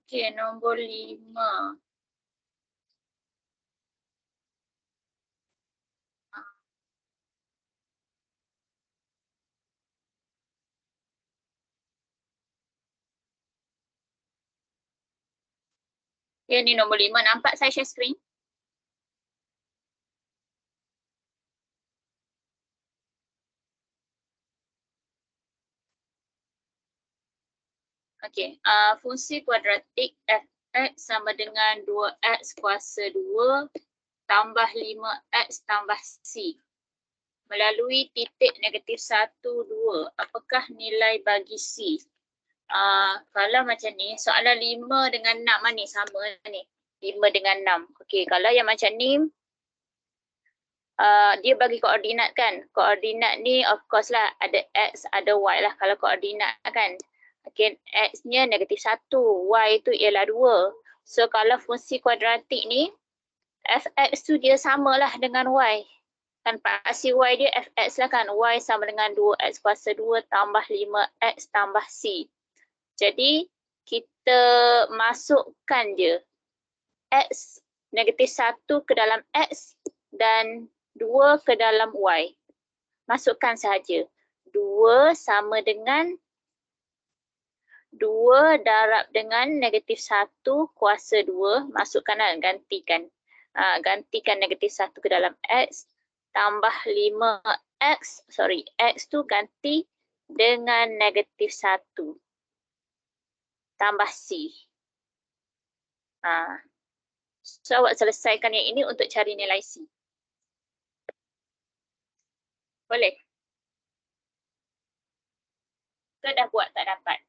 Okey, nombor 5. Okey, ni nombor 5. Nampak saya share screen? Okey, fungsi kuadratik f(x) sama dengan 2x kuasa 2 tambah 5x tambah c. Melalui titik negatif 1, 2. Apakah nilai bagi c? Kalau macam ni, soalan 5 dengan 6 ni sama ni. 5 dengan 6. Okey, kalau yang macam ni, dia bagi koordinat kan. Koordinat ni of course lah ada x, ada y lah kalau koordinat kan. Okay, x-nya negatif 1, y tu ialah 2. So kalau fungsi kuadratik ni, fx tu dia samalah dengan y. Kan paksi y dia fx lah kan. Y sama dengan 2x kuasa 2 tambah 5x tambah c. Jadi kita masukkan je x negatif 1 ke dalam x dan 2 ke dalam y. Masukkan saja. 2 sama dengan 2 darab dengan negatif 1 kuasa 2. Masukkanlah, gantikan. Gantikan negatif 1 ke dalam x. Tambah 5x. X tu ganti dengan negatif 1. Tambah c. So awak selesaikan yang ini untuk cari nilai c. Boleh? Ke dah buat tak dapat?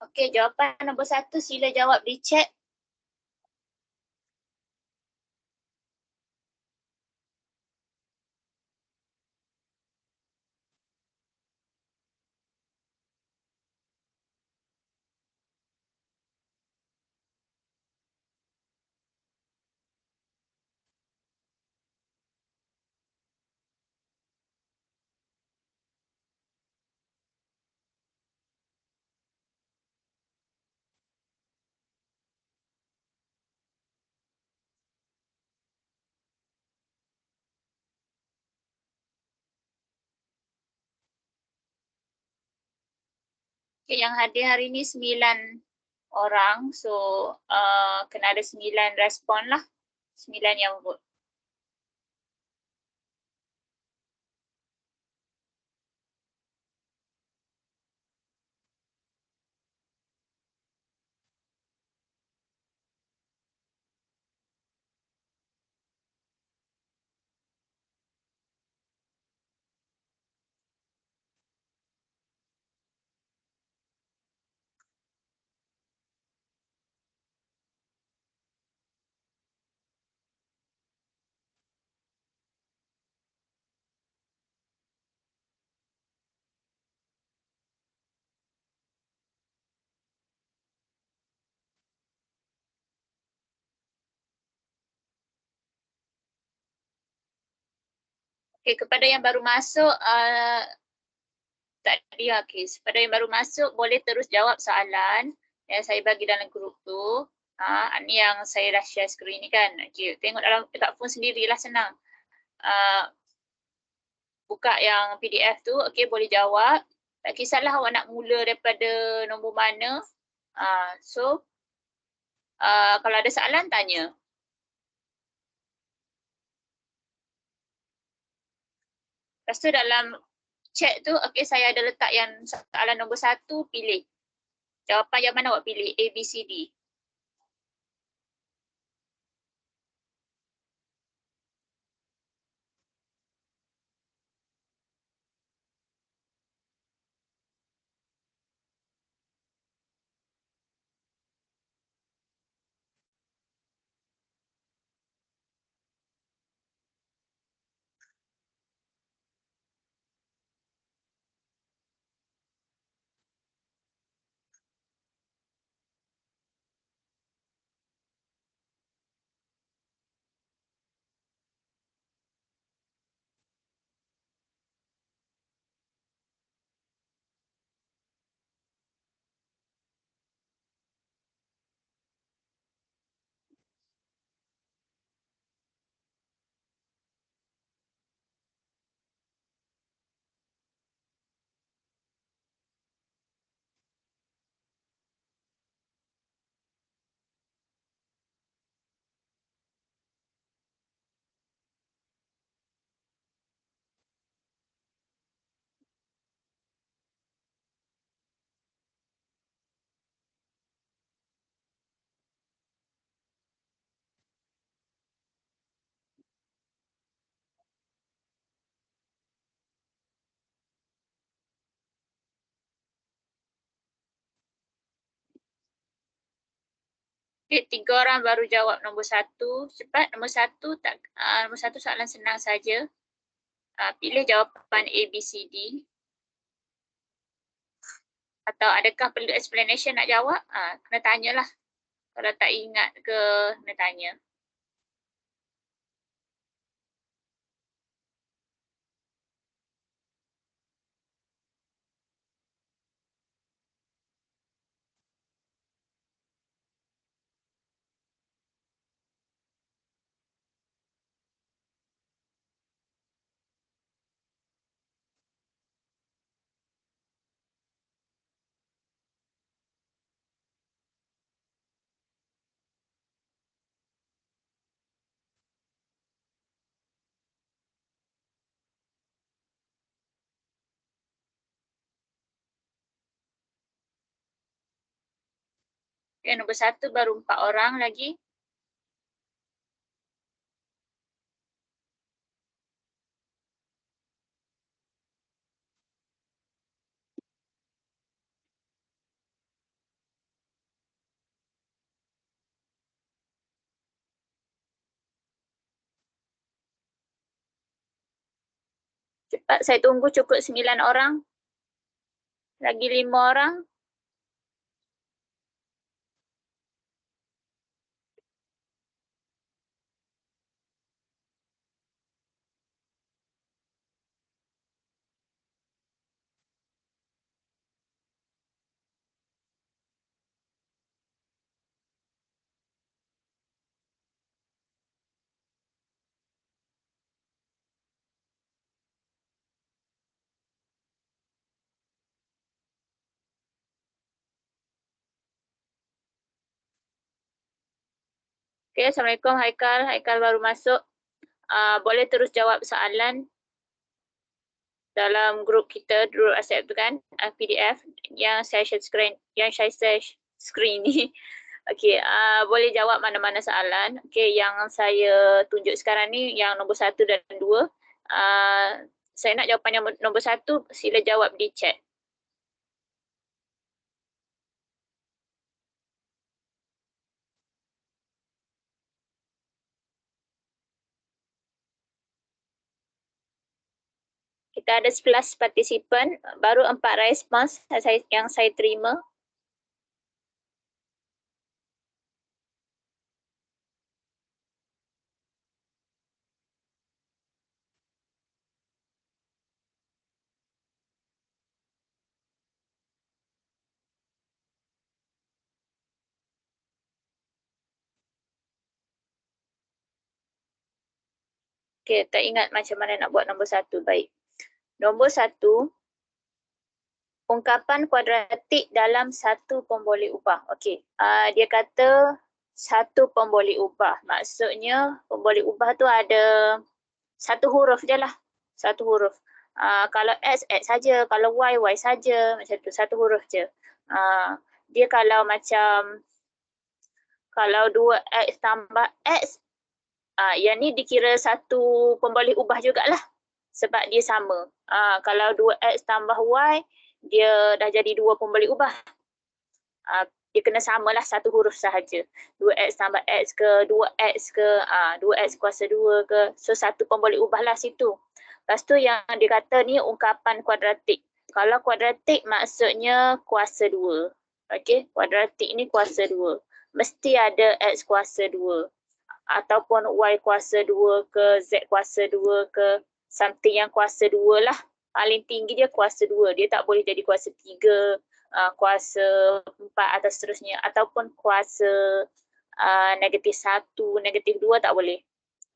Okey, jawapan nombor 1 sila jawab di chat. Okay, yang hadir hari ni 9 orang. So, kena ada 9 respon lah. 9 yang vote. Okay, kepada yang baru masuk, tadi okay. Kepada yang baru masuk, boleh terus jawab soalan yang saya bagi dalam grup tu. Ni yang saya dah share screen ni kan. Okay, tengok dalam dekat phone sendirilah senang. Buka yang PDF tu, okay, boleh jawab. Tak kisahlah awak nak mula daripada nombor mana. So, kalau ada soalan, tanya. Lepas tu dalam chat tu, okay, saya ada letak yang soalan nombor 1, pilih. Jawapan yang mana awak pilih? A, B, C, D. Okay, 3 orang baru jawab nombor 1. Cepat, nombor 1 tak, nombor 1 soalan senang saja. Pilih jawapan A, B, C, D. Atau adakah perlu explanation nak jawab? Kena tanyalah. Kalau tak ingat ke, kena tanya. Okay, nombor 1 baru 4 orang lagi. Cepat, saya tunggu cukup 9 orang. Lagi 5 orang. Okay, Assalamualaikum Haikal. Haikal baru masuk. Boleh terus jawab soalan dalam grup kita, grup WhatsApp tu kan, PDF yang saya share screen ni. Okay, boleh jawab mana-mana soalan. Okay, yang saya tunjuk sekarang ni yang nombor 1 dan 2. Saya nak jawapan yang nombor 1, sila jawab di chat. Kita ada 11 partisipan, baru 4 respons yang saya terima. Okey, tak ingat macam mana nak buat nombor 1. Baik. Nombor 1, ungkapan kuadratik dalam satu pemboleh ubah. Okey, dia kata satu pemboleh ubah. Maksudnya pemboleh ubah tu ada satu huruf je lah. Satu huruf. Kalau X, X saja. Kalau Y, Y saja. Macam tu, satu huruf je. Dia kalau macam, kalau 2X tambah X, yang ni dikira satu pemboleh ubah jugalah. Sebab dia sama. Kalau 2X tambah Y, dia dah jadi dua pemboleh ubah. Dia kena samalah satu huruf sahaja. 2X tambah X ke, 2X ke, 2X kuasa 2 ke. So satu pemboleh ubah lah situ. Lepas tu yang dia kata ni ungkapan kuadratik. Kalau kuadratik maksudnya kuasa 2. Okey, kuadratik ni kuasa 2. Mesti ada X kuasa 2. Ataupun Y kuasa 2 ke, Z kuasa 2 ke, something yang kuasa 2 lah. Paling tinggi dia kuasa 2. Dia tak boleh jadi kuasa 3, kuasa 4 atau seterusnya. Ataupun kuasa negatif 1, negatif 2 tak boleh.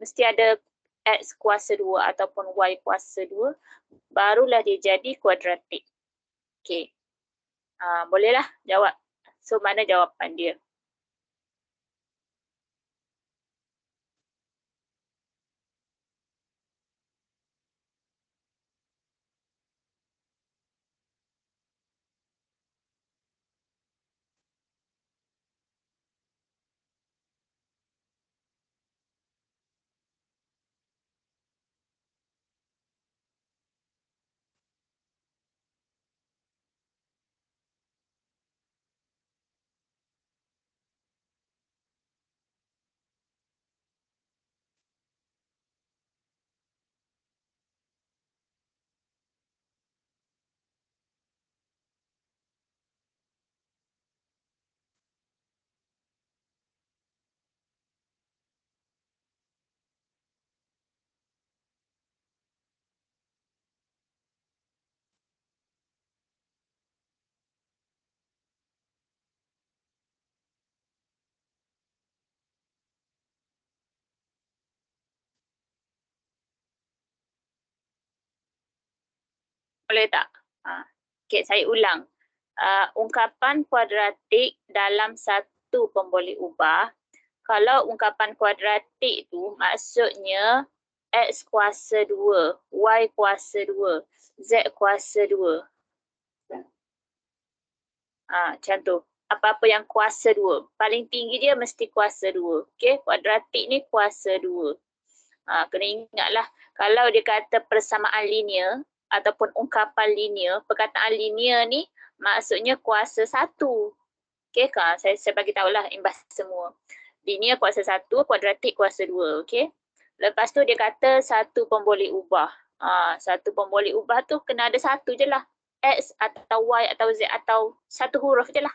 Mesti ada X kuasa 2 ataupun Y kuasa 2. Barulah dia jadi kuadratik. Okey. Bolehlah jawab. So mana jawapan dia? Boleh tak? Okey, saya ulang. Ungkapan kuadratik dalam satu pemboleh ubah. Kalau ungkapan kuadratik tu maksudnya X kuasa 2, Y kuasa 2, Z kuasa 2. Macam tu. Apa-apa yang kuasa 2. Paling tinggi dia mesti kuasa 2. Okey, kuadratik ni kuasa 2. Kena ingatlah, kalau dia kata persamaan linear ataupun ungkapan linear, perkataan linear ni maksudnya kuasa 1. Okey, saya bagi tahulah imbas semua. Linear kuasa 1, kuadratik kuasa 2. Okey. Lepas tu dia kata satu pemboleh ubah. Satu pemboleh ubah tu kena ada satu je lah. X atau Y atau Z atau satu huruf je lah.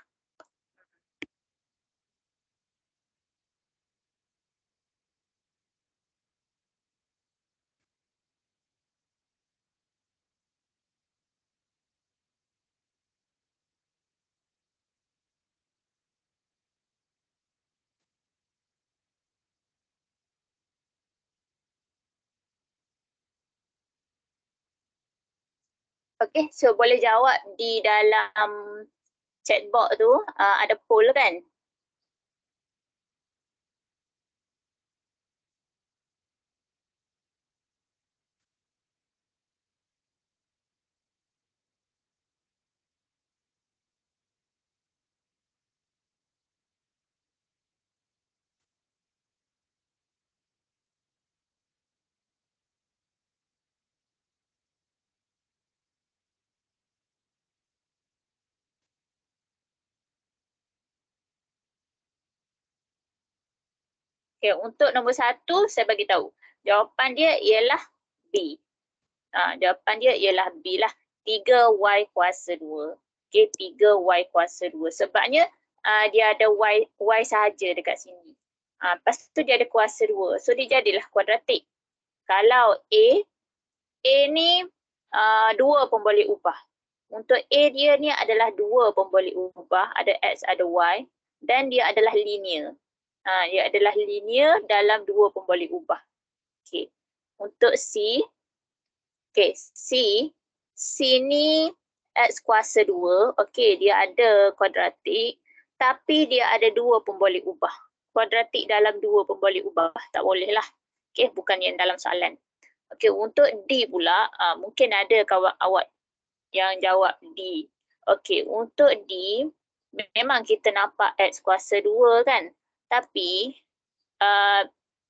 Okey, so boleh jawab di dalam chatbox tu, ada poll kan? Okay, untuk nombor 1, saya bagi tahu. Jawapan dia ialah B. Jawapan dia ialah B lah. 3Y kuasa 2. Okay, 3Y kuasa 2. Sebabnya dia ada Y sahaja dekat sini. Lepas tu dia ada kuasa 2. So dia jadilah kuadratik. Kalau A ni 2 pemboleh ubah. Untuk A dia ni adalah 2 pemboleh ubah. Ada X, ada Y. Dan dia adalah linear. Dia adalah linear dalam 2 pemboleh ubah. Okay. Untuk C, okay, C ni X kuasa 2, okay, dia ada kuadratik, tapi dia ada 2 pun boleh ubah. Kuadratik dalam 2 pun boleh ubah, tak boleh lah. Okay, bukan yang dalam soalan. Okay, untuk D pula, mungkin ada kawan awak yang jawab D. Okay, untuk D, memang kita nampak X kuasa 2 kan? Tapi,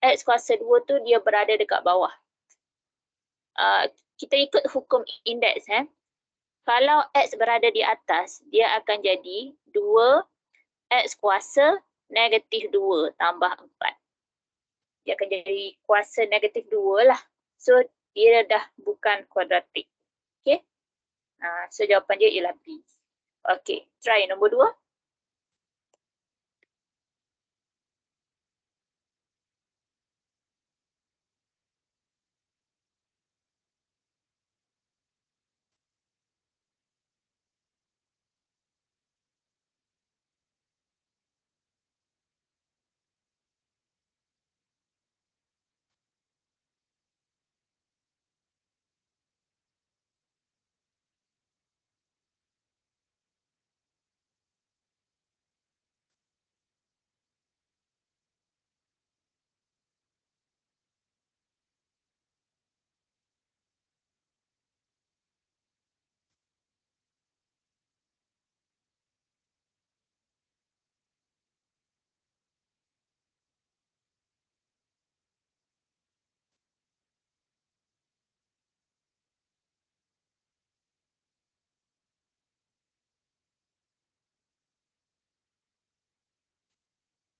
X kuasa 2 tu dia berada dekat bawah. Kita ikut hukum indeks. Kalau X berada di atas, dia akan jadi 2 X kuasa negatif 2 tambah 4. Dia akan jadi kuasa negatif 2 lah. So, dia dah bukan kuadratik. Okay. So, jawapan dia ialah B. Okay, try nombor 2.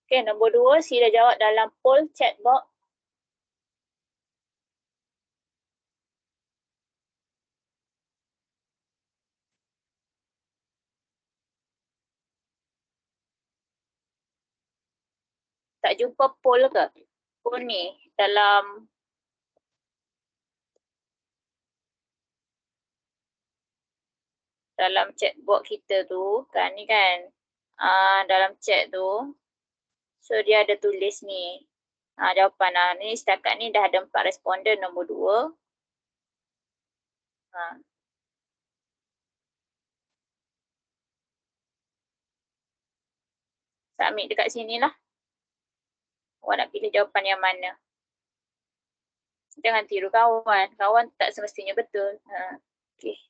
Okay, nombor 2, sila jawab dalam poll chat box. Tak jumpa poll ke? Poll ni dalam chat box kita tu kan ni kan. Dalam chat tu. So dia ada tulis ni. Jawapan ni setakat ni dah ada 4 responden nombor 2. Submit dekat sini lah. Awak nak pilih jawapan yang mana. Jangan tiru kawan. Kawan tak semestinya betul. Okay.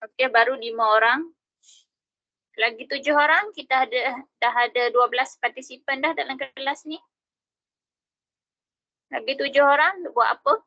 Okay, baru 5 orang. Lagi 7 orang, kita dah ada 12 partisipan dah dalam kelas ni. Lagi 7 orang, buat apa?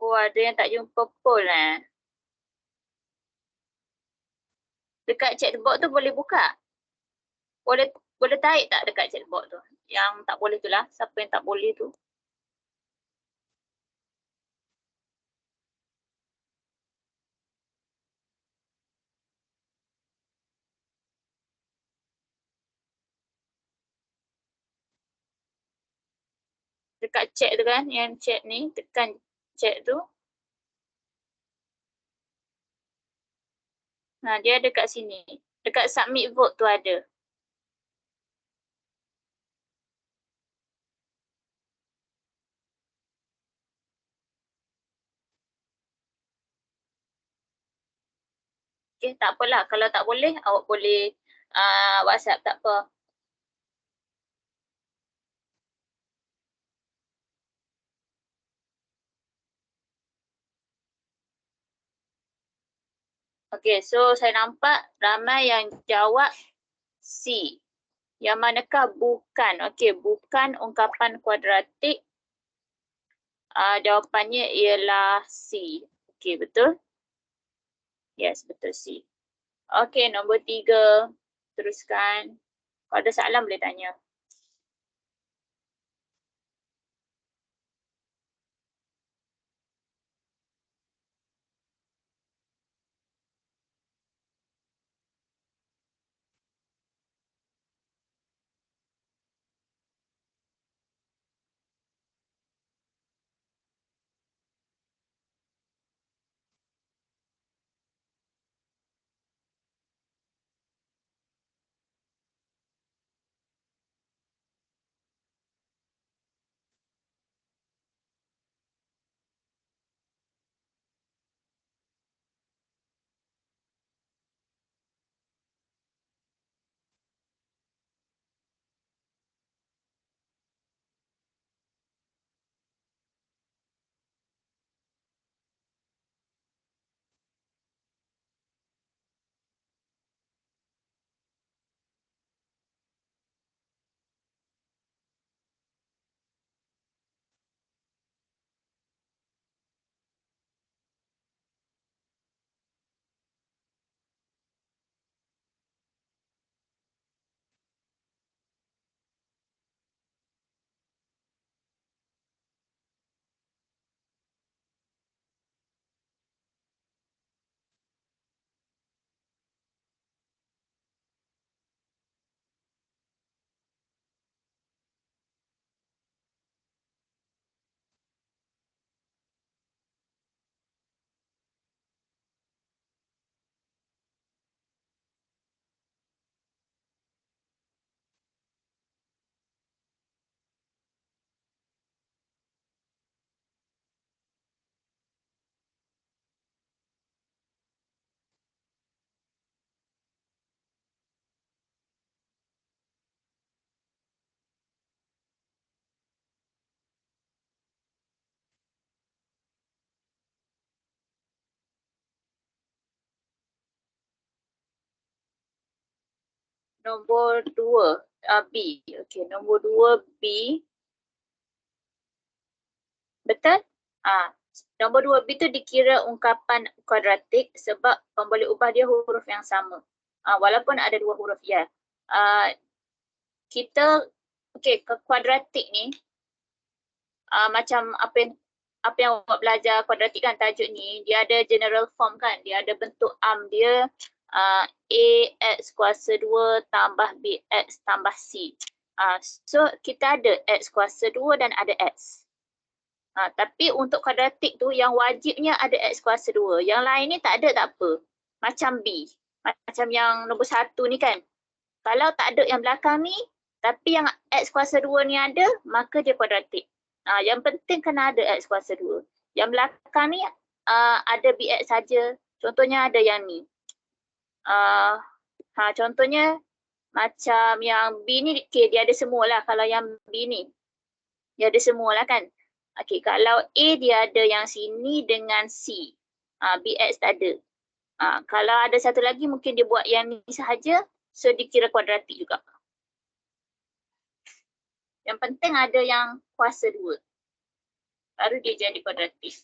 Oh, ada yang tak jumpa pol Dekat chatbot tu boleh buka? Boleh boleh tarik tak dekat chatbot tu? Yang tak boleh tu lah. Siapa yang tak boleh tu? Dekat chat tu kan, yang chat ni, tekan chat tu. Dia ada kat sini. Dekat submit vote tu ada. Okay, tak apalah. Kalau tak boleh, awak boleh WhatsApp, tak apa. Okay, so saya nampak ramai yang jawab C. Yang manakah bukan? Okay, bukan ungkapan kuadratik. Jawapannya ialah C. Okay, betul? Yes, betul C. Okay, nombor 3. Teruskan. Kalau ada soalan boleh tanya. Nombor 2, B. Okay, nombor 2 B. Betul? Nombor 2 B tu dikira ungkapan kuadratik sebab boleh ubah dia huruf yang sama. Walaupun ada 2 huruf ya. Kita, okay, kuadratik ni, macam apa yang awak belajar kuadratik kan, tajuk ni, dia ada general form kan, dia ada bentuk dia, A X kuasa 2 tambah B X tambah C. So kita ada X kuasa 2 dan ada X. Tapi untuk kuadratik tu yang wajibnya ada X kuasa 2. Yang lain ni tak ada tak apa. Macam B. Macam yang nombor 1 ni kan. Kalau tak ada yang belakang ni, tapi yang X kuasa 2 ni ada, maka dia kuadratik. Yang penting kena ada X kuasa 2. Yang belakang ni ada BX saja. Contohnya ada yang ni. Contohnya macam yang B ni, okay, dia ada semualah. Kalau yang B ni, dia ada semualah kan. Okay, kalau A dia ada yang sini dengan C. BX tak ada. Kalau ada satu lagi mungkin dia buat yang ni sahaja. So dikira kuadratik juga. Yang penting ada yang kuasa 2. Baru dia jadi kuadratik.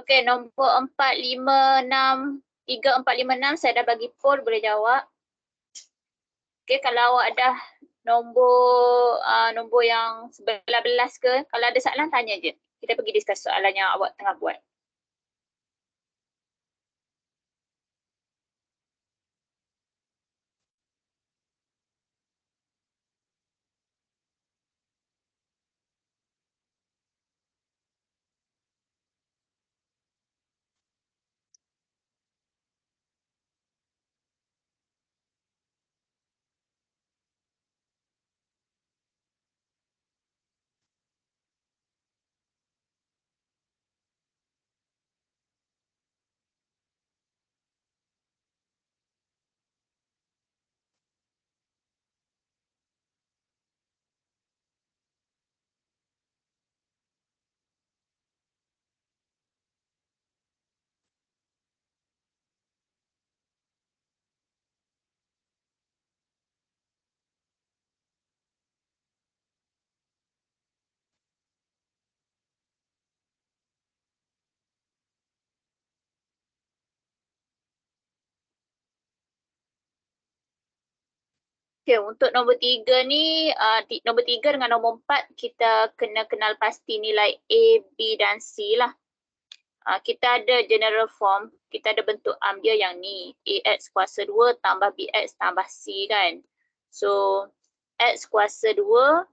Okey, nombor 4, 5, 6, 3, 4, 5, 6 saya dah bagi poll, boleh jawab. Okey, kalau awak dah nombor yang 11 ke, kalau ada soalan tanya je. Kita pergi discuss soalan yang awak tengah buat. Okay, untuk nombor 3 ni, nombor 3 dengan nombor 4 kita kena kenal pasti nilai A, B dan C lah. Kita ada general form, kita ada bentuk dia yang ni, AX kuasa 2 tambah BX tambah C kan. So, X kuasa 2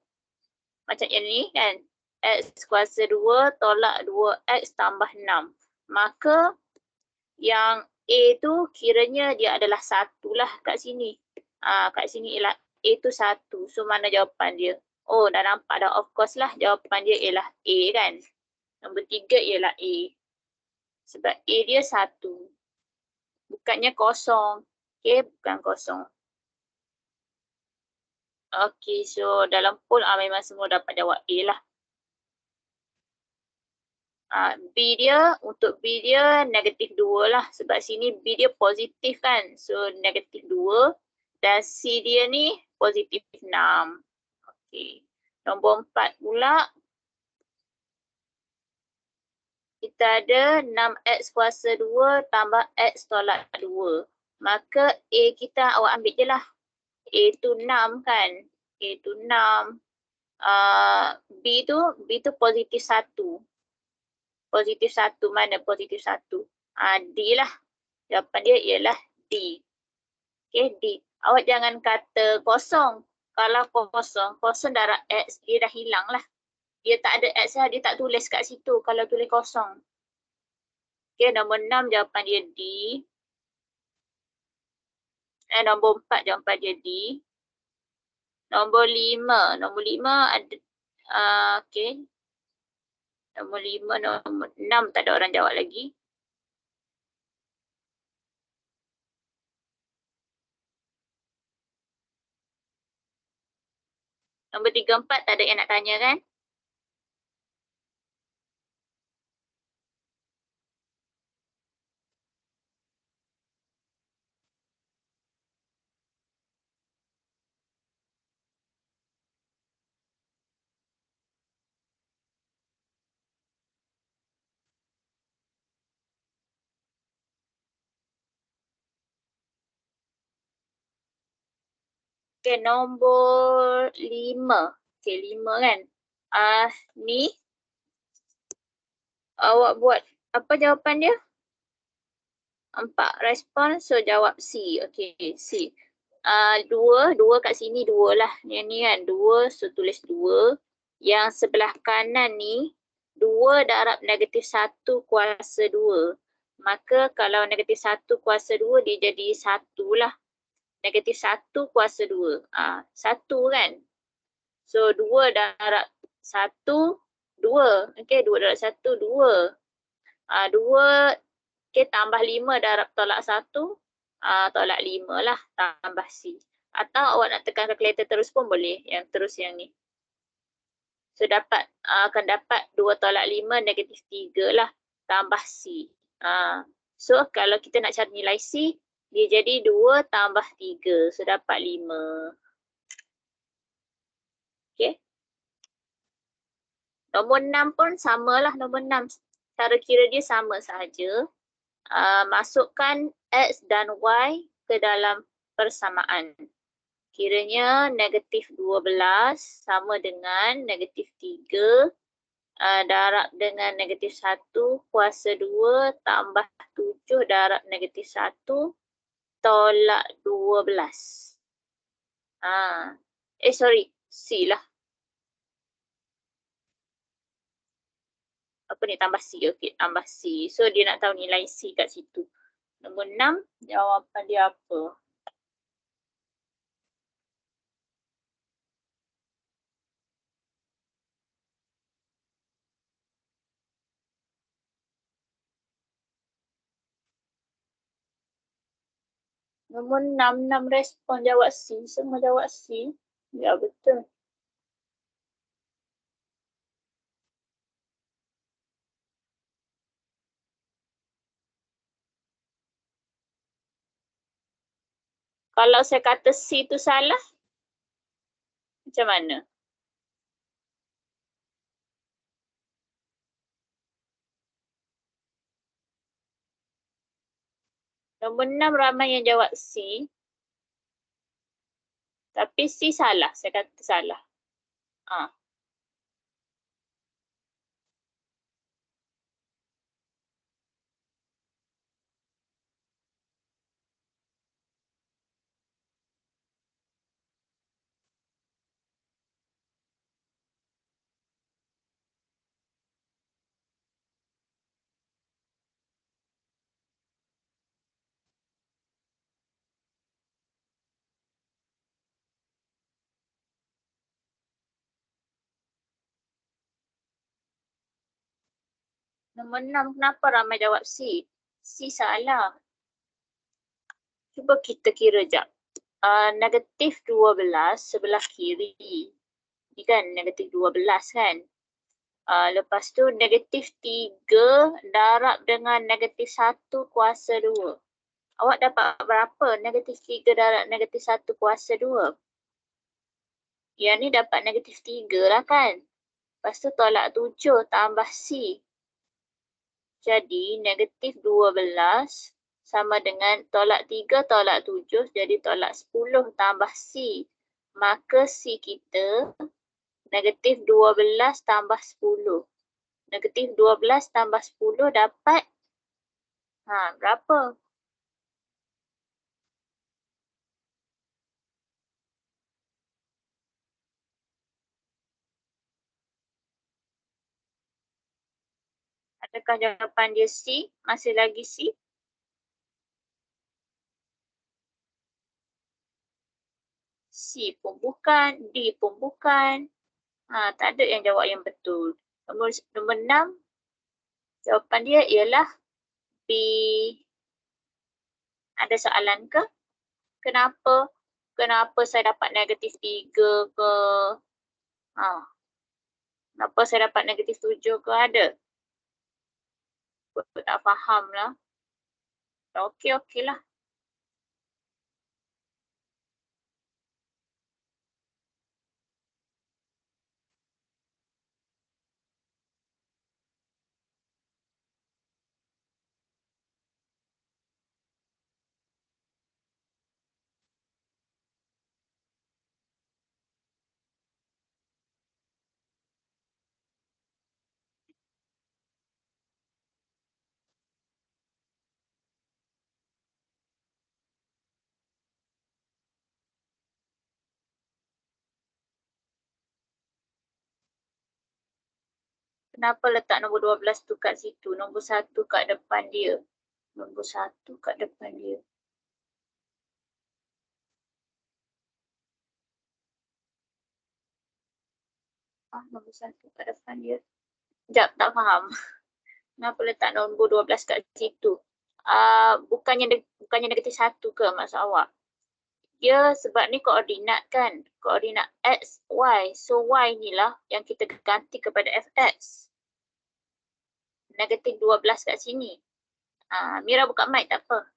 macam yang ni kan. X kuasa 2 tolak 2X tambah 6. Maka yang A tu kiranya dia adalah 1 lah kat sini. Kat sini ialah A tu 1. So mana jawapan dia? Oh dah nampak dah, of course lah jawapan dia ialah A kan. Nombor 3 ialah A. Sebab A dia 1. Bukannya kosong. Okay, bukan kosong. Okay, so dalam poll memang semua dapat jawab A lah. B dia, untuk B dia negatif 2 lah. Sebab sini B dia positif kan. So negatif 2. Dan C dia ni positif 6. Okay. Nombor 4 pula. Kita ada 6X kuasa 2 tambah X tolak 2. Maka A kita awak ambil je lah. A tu 6 kan. A tu 6. B tu positif 1. Positif 1, mana positif 1? D lah. Jawapan dia ialah D. Okay, D. Awak jangan kata kosong. Kalau kosong darab X, dia dah hilang lah. Dia tak ada X lah, dia tak tulis kat situ kalau tulis kosong. Okay, nombor 6 jawapan dia D. Nombor 4 jawapan dia D. Nombor 5 ada, okay. Nombor 5, nombor 6 tak ada orang jawab lagi. Nombor 3, 4 tak ada yang nak tanya kan? Okay, nombor 5. Okay, 5 kan? Ni. Awak buat apa jawapan dia? 4 respon, so jawab C. Okay, C. 2 kat sini 2 lah. Yang ni kan 2, so tulis 2. Yang sebelah kanan ni 2 darab negatif 1 kuasa 2. Maka kalau negatif 1 kuasa 2 dia jadi 1 lah. Negatif 1 kuasa 2. 1 kan? So 2 darab 1, 2. Okay, 2 darab 1, 2. 2, okay, tambah 5 darab tolak 1. Tolak 5 lah, tambah C. Atau awak nak tekan kalkulator terus pun boleh. Yang terus yang ni. So akan dapat 2 tolak 5 negatif 3 lah. Tambah C. So kalau kita nak cari nilai C, dia jadi 2 tambah 3. So dapat 5. Okay. Nombor 6 pun samalah nombor 6. cara kira dia sama sahaja. Masukkan X dan Y ke dalam persamaan. Kiranya negatif 12 sama dengan negatif 3 darab dengan negatif 1 kuasa 2 tambah 7 darab negatif 1 tolak 12. Sorry, C lah. Apa ni, tambah C. Okey, tambah C. So, dia nak tahu nilai C kat situ. Nombor 6, jawapan dia apa? Nombor 6 respon jawab C. Semua jawab C. Ya, betul. Kalau saya kata C tu salah, macam mana? Nombor 6 ramai yang jawab C. Tapi C salah. Saya kata salah. Nombor 6, kenapa ramai jawab C? C salah. Cuba kita kira jap. Negatif 12 sebelah kiri. Ni kan negatif 12 kan? Lepas tu negatif 3 darab dengan negatif 1 kuasa 2. Awak dapat berapa? Negatif 3 darab negatif 1 kuasa 2. Yang ni dapat negatif 3 lah kan? Lepas tu tolak 7 tambah C. Jadi negatif 12 sama dengan tolak 3 tolak 7 jadi tolak 10 tambah C. Maka C kita negatif 12 tambah 10. Negatif 12 tambah 10 dapat berapa? Adakah jawapan dia C? Masih lagi C? C pun bukan, D pun bukan. Tak ada yang jawab yang betul. Nombor 6, jawapan dia ialah B. Ada soalan ke? Kenapa? Kenapa saya dapat negatif 3 ke? Kenapa saya dapat negatif 7 ke? Ada? Aku tak faham lah. Okey lah. Kenapa letak nombor 12 tu kat situ? Nombor 1 kat depan dia. Nombor 1 kat depan dia. Nombor 1 kat depan dia. Sekejap, tak faham. Kenapa letak nombor 12 kat situ? Bukannya negatif 1 ke maksud awak? Dia sebab ni koordinat kan? Koordinat X, Y. So Y ni lah yang kita ganti kepada Fx. Negatif 12 kat sini. Mira buka mic tak apa.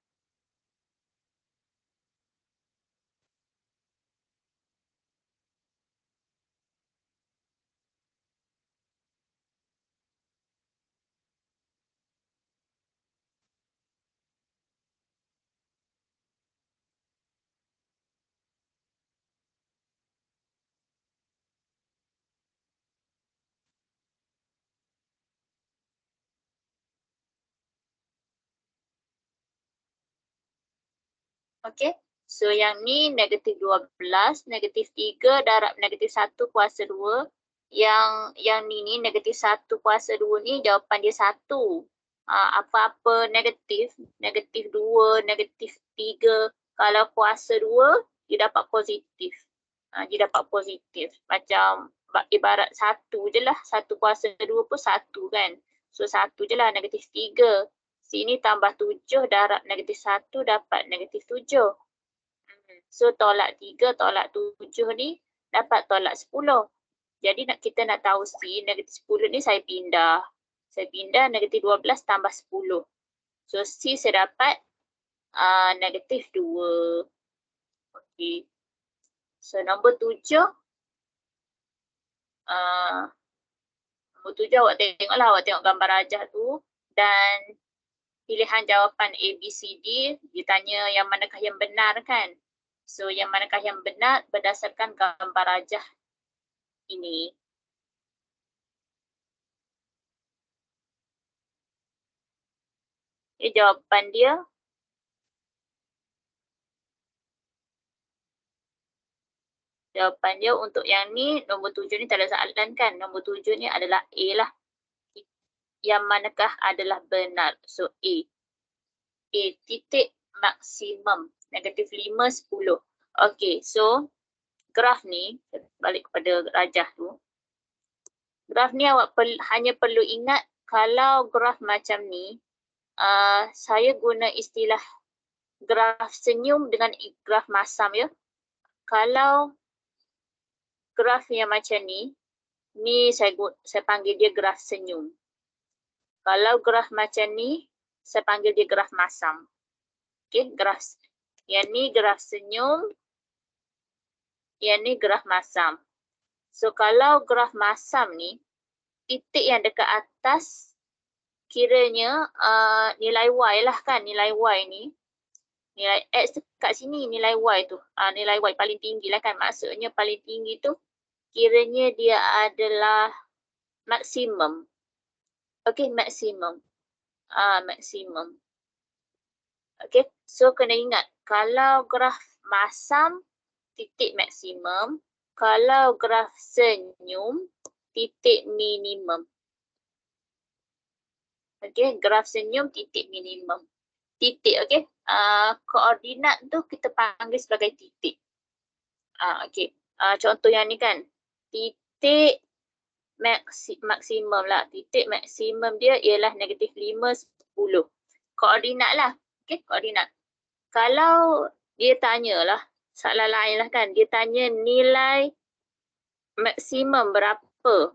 Okey. So yang ni negatif 12, negatif 3 darab negatif 1 kuasa 2. Yang ni negatif 1 kuasa 2 ni jawapan dia 1. Apa-apa negatif, negatif 2, negatif 3, kalau kuasa 2, dia dapat positif. Dia dapat positif. Macam ibarat 1 je lah. 1 kuasa 2 pun 1 kan. So 1 je lah, negatif 3. Sini tambah 7 darab negatif 1 dapat negatif 7. So tolak 3, tolak 7 ni dapat tolak 10. Jadi kita nak tahu C, negatif 10 ni saya pindah. Saya pindah negatif 12 tambah 10. So C saya dapat negatif 2. Okey. So nombor 7. Nombor 7 awak tengoklah, awak tengok gambar rajah tu. Dan pilihan jawapan A, B, C, D, dia tanya yang manakah yang benar kan. So yang manakah yang benar berdasarkan gambar rajah ini. Okay, jawapan dia untuk yang ni, nombor 7 ni tak ada soalan kan. Nombor 7 ni adalah A lah. Yang manakah adalah benar? So A. A titik maksimum. Negatif 5, 10. Okay, so graf ni, balik kepada rajah tu. Graf ni awak hanya perlu ingat kalau graf macam ni, saya guna istilah graf senyum dengan graf masam ya. Kalau graf yang macam ni saya panggil dia graf senyum. Kalau graf macam ni, saya panggil dia graf masam. Okey, graf. Yang ni graf senyum, yang ni graf masam. So kalau graf masam ni, titik yang dekat atas kiranya nilai Y lah kan, nilai Y ni. Nilai X kat sini, nilai Y tu. Nilai Y paling tinggi lah kan. Maksudnya paling tinggi tu kiranya dia adalah maksimum. Okey, maksimum. Maksimum. Okey, so kena ingat. Kalau graf masam, titik maksimum. Kalau graf senyum, titik minimum. Okey, graf senyum, titik minimum. Titik, okey. Koordinat tu kita panggil sebagai titik. Okey. Contoh yang ni kan. Titik maksimum lah. Titik maksimum dia ialah negatif 5, 10. Koordinat lah. Okey, koordinat. Kalau dia tanyalah, soalan lain lah kan. Dia tanya nilai maksimum berapa.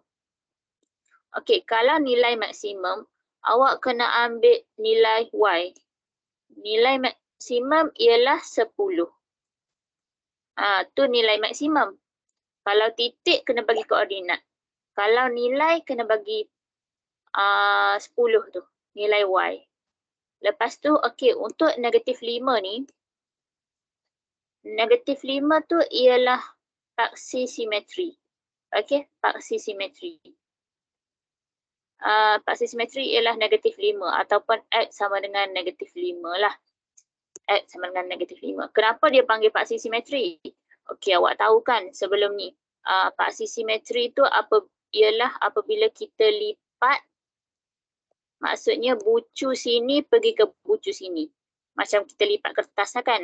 Okey, kalau nilai maksimum, awak kena ambil nilai Y. Nilai maksimum ialah 10. Tu nilai maksimum. Kalau titik kena bagi koordinat. Kalau nilai kena bagi 10 tu, nilai Y. Lepas tu, okey, untuk negatif 5 ni, negatif 5 tu ialah paksi simetri. Okey, paksi simetri. Paksi simetri ialah negatif 5 ataupun X sama dengan negatif 5 lah. X sama dengan negatif 5. Kenapa dia panggil paksi simetri? Okey, awak tahu kan sebelum ni. Paksi simetri tu ialah apabila kita lipat, maksudnya bucu sini pergi ke bucu sini. Macam kita lipat kertas lah kan.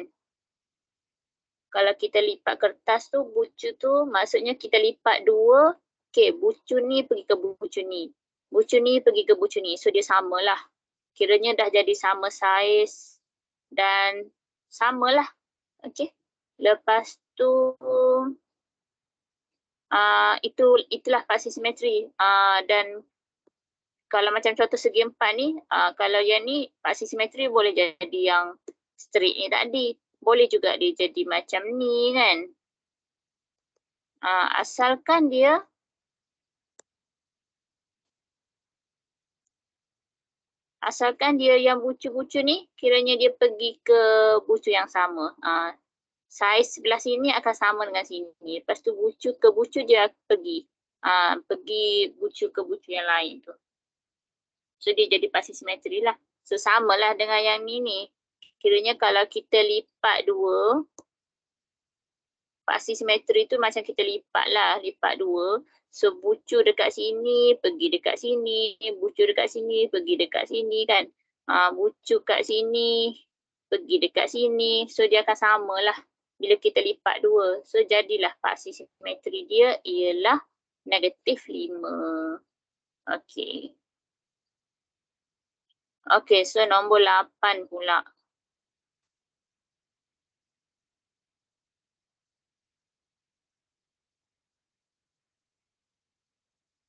Kalau kita lipat kertas tu, bucu tu maksudnya kita lipat dua. Okey, bucu ni pergi ke bucu ni. Bucu ni pergi ke bucu ni. So dia samalah. Kiranya dah jadi sama saiz dan samalah. Okey. Lepas tu itulah paksi simetri. Dan kalau macam contoh segi 4 ni, kalau yang ni paksi simetri boleh jadi yang straight ni tadi. Boleh juga dia jadi macam ni kan. Asalkan dia yang bucu-bucu ni kiranya dia pergi ke bucu yang sama. Saiz sebelah sini akan sama dengan sini. Lepas tu bucu ke bucu dia pergi. Pergi bucu ke bucu yang lain tu. So dia jadi paksi simetri lah. So samalah dengan yang ni. Kiranya kalau kita lipat dua, paksi simetri tu macam kita lipat lah, lipat dua. So bucur dekat sini, pergi dekat sini, bucur dekat sini, pergi dekat sini kan. Bucur kat sini, pergi dekat sini. So dia akan sama lah bila kita lipat dua. So jadilah paksi simetri dia ialah -5. Okey. Okey, so nombor 8 pula.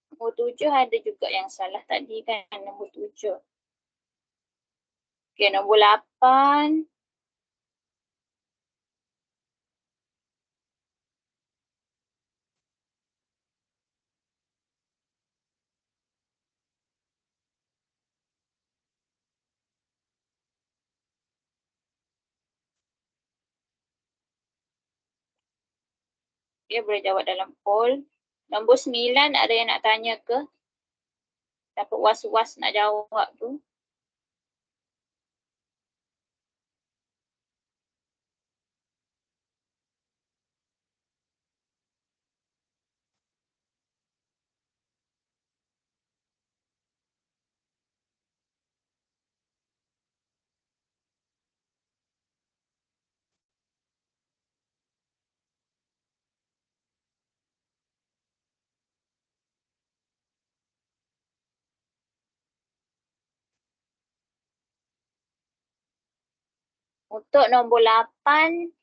Nombor 7 ada juga yang salah tadi kan, nombor 7. Okey, nombor 8. Dia boleh jawab dalam poll. Nombor 9 ada yang nak tanya ke? Takut was-was nak jawab tu. Untuk nombor 8,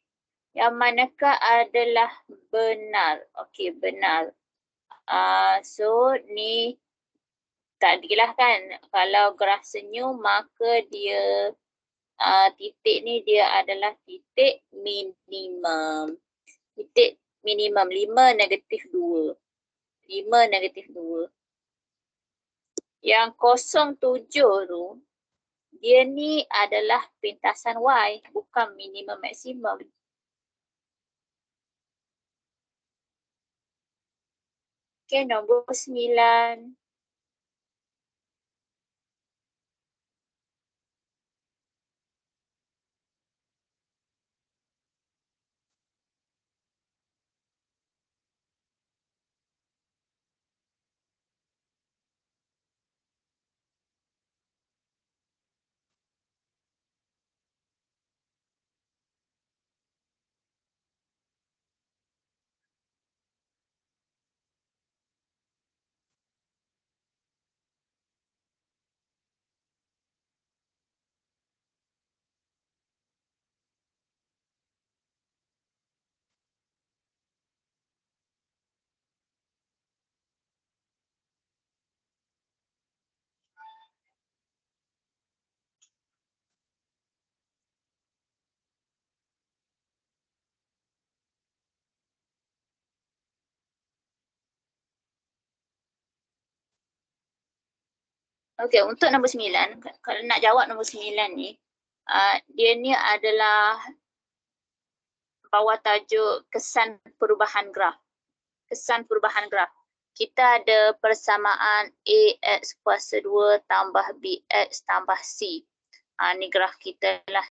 yang manakah adalah benar? Okey, benar. So ni tadilah kan, kalau graf senyum maka dia titik ni dia adalah titik minimum. Titik minimum 5 negatif 2. 5 negatif 2. Yang 07 tu, dia ni adalah pintasan Y, bukan minimum maksimum. Okey, nombor 9. Okey, untuk nombor 9, kalau nak jawab nombor 9 ni, dia ni adalah bawah tajuk kesan perubahan graf. Kesan perubahan graf. Kita ada persamaan AX kuasa 2 tambah BX tambah C. Ni graf kita lah.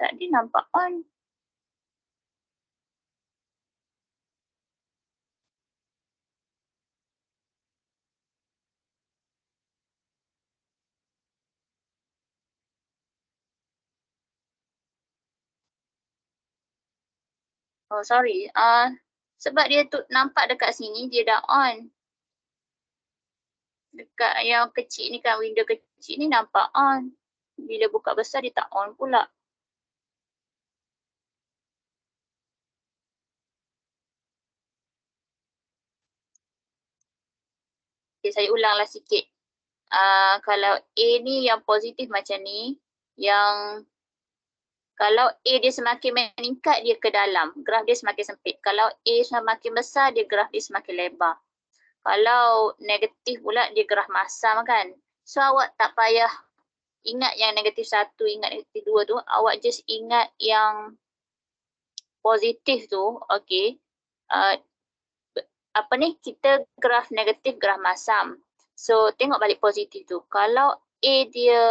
Tadi nampak on. Oh sorry. Sebab dia tu nampak dekat sini dia dah on. Dekat yang kecil ni kan, window kecil ni nampak on. Bila buka besar dia tak on pula. Okay, saya ulanglah sikit. Kalau A ni yang positif macam ni, yang kalau A dia semakin meningkat, dia ke dalam. Graf dia semakin sempit. Kalau A semakin besar, dia graf dia semakin lebar. Kalau negatif pula, dia graf masam kan. So, awak tak payah ingat yang negatif 1, ingat negatif 2 tu. Awak just ingat yang positif tu, okay. Apa ni, kita graf negatif, graf masam. So, tengok balik positif tu. Kalau A dia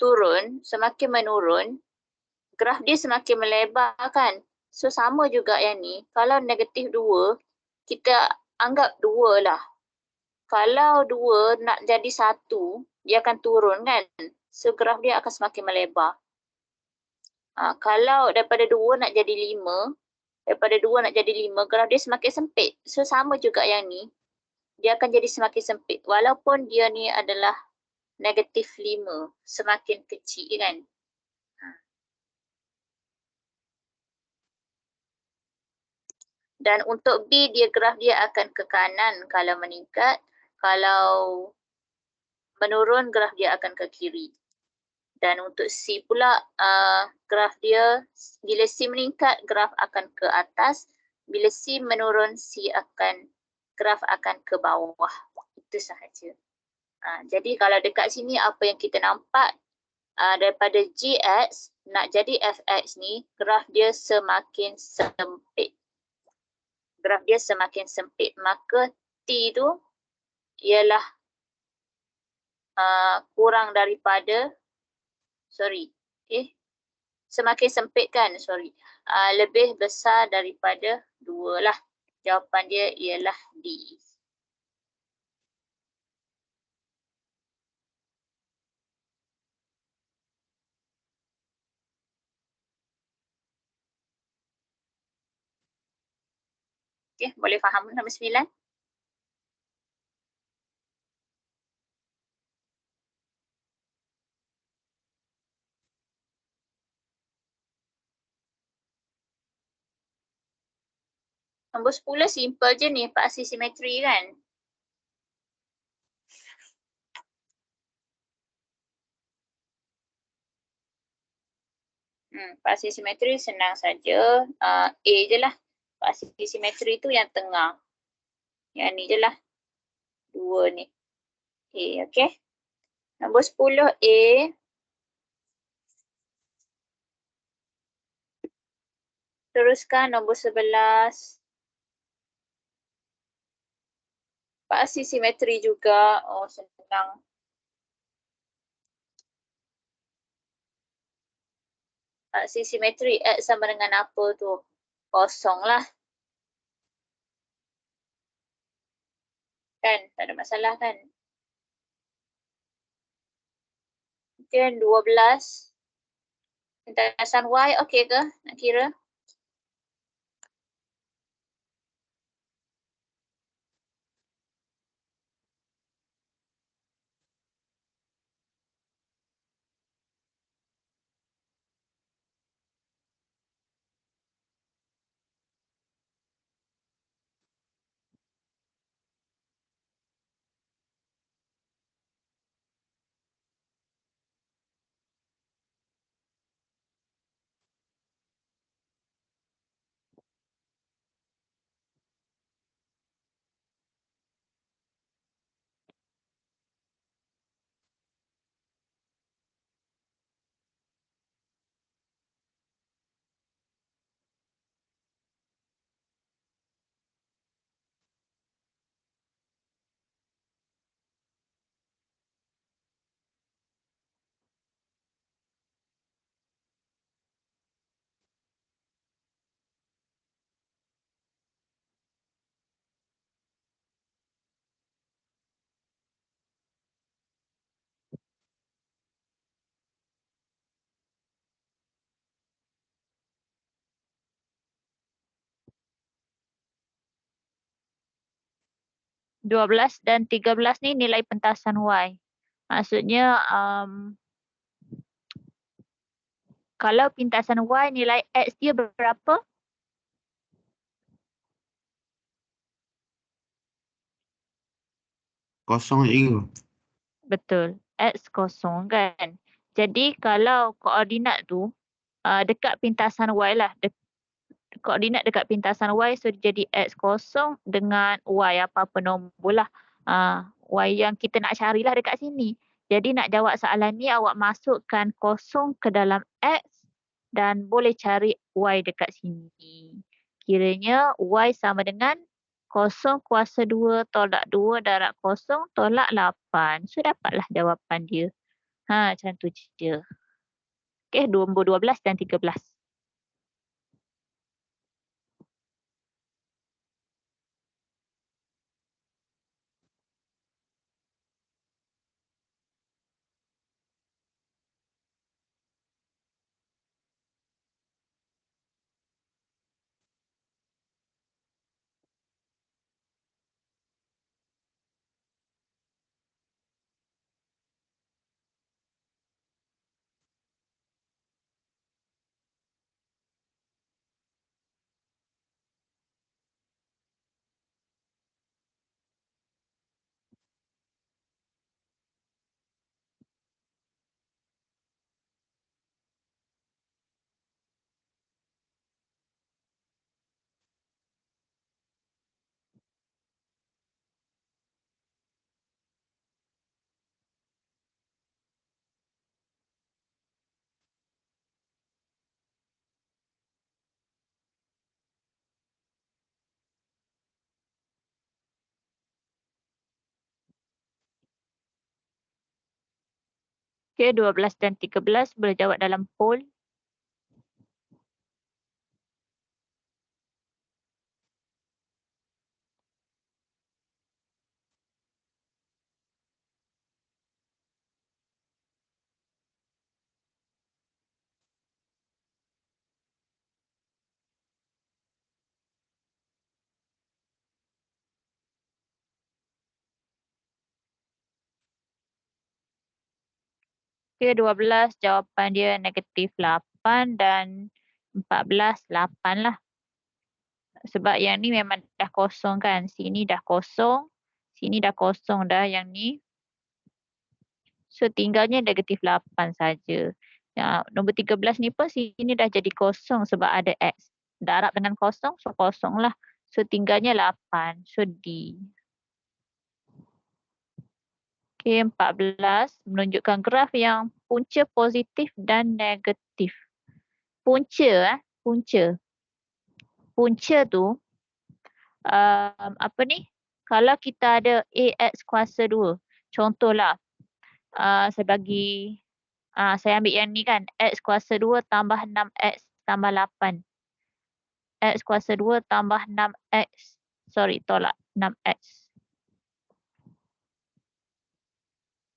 turun, semakin menurun, graf dia semakin melebar kan. So sama juga yang ni, kalau negatif 2, kita anggap 2 lah. Kalau 2 nak jadi 1, dia akan turun kan. So graf dia akan semakin melebar. Kalau daripada 2 nak jadi 5, daripada 2 nak jadi 5, graf dia semakin sempit. So sama juga yang ni, dia akan jadi semakin sempit. Walaupun dia ni adalah negatif 5, semakin kecil kan. Dan untuk B, dia graf dia akan ke kanan kalau meningkat. Kalau menurun, graf dia akan ke kiri. Dan untuk C pula, graf dia, bila C meningkat, graf akan ke atas. Bila C menurun, graf akan ke bawah. Itu sahaja. Jadi kalau dekat sini, apa yang kita nampak, daripada GX, nak jadi FX ni, graf dia semakin sempit. Graf dia semakin sempit, maka T tu ialah kurang daripada, semakin sempit kan, lebih besar daripada 2 lah. Jawapan dia ialah D. Okay, boleh faham nombor 9? Nombor 10 simple je ni, paksi simetri kan. Paksi simetri senang saja. A je lah. Paksi simetri tu yang tengah. Yang ni je lah. 2 ni. A, okay. Nombor 10 A. Teruskan nombor 11. Paksi simetri juga. Oh, senang. Paksi simetri X sama dengan apa tu? Kosong lah. Kan? Tak ada masalah kan? Kemudian 12. Lintasan Y okey ke? Nak kira? 12 dan 13 ni nilai pentasan Y. Maksudnya kalau pintasan Y nilai X dia berapa? Kosong je. Betul. X kosong kan. Jadi kalau koordinat tu dekat pintasan Y lah. Koordinat dekat pintasan Y so dia jadi X kosong dengan Y apa-apa nombor lah. Y yang kita nak carilah dekat sini. Jadi nak jawab soalan ni awak masukkan kosong ke dalam X dan boleh cari Y dekat sini. Kiranya Y sama dengan kosong kuasa 2 tolak 2 darab kosong tolak 8. So dapatlah jawapan dia. Macam tu je. Okey, nombor 12 dan 13. Okey, 12 dan 13 boleh jawab dalam poll. Okey, 12 jawapan dia negatif 8 dan 14, 8 lah. Sebab yang ni memang dah kosong kan. Sini dah kosong. Sini dah kosong dah yang ni. So tinggalnya negatif 8 saja. Nombor 13 ni pun sini dah jadi kosong sebab ada X. Darab dengan kosong, so kosong lah. So tinggalnya 8. So D. Okey, 14 menunjukkan graf yang punca positif dan negatif. Punca. Punca tu apa ni? Kalau kita ada AX kuasa 2. Contohlah saya bagi saya ambil yang ni kan, X kuasa 2 tambah 6X tambah 8. X kuasa 2 tambah 6X. Sorry, tolak 6X.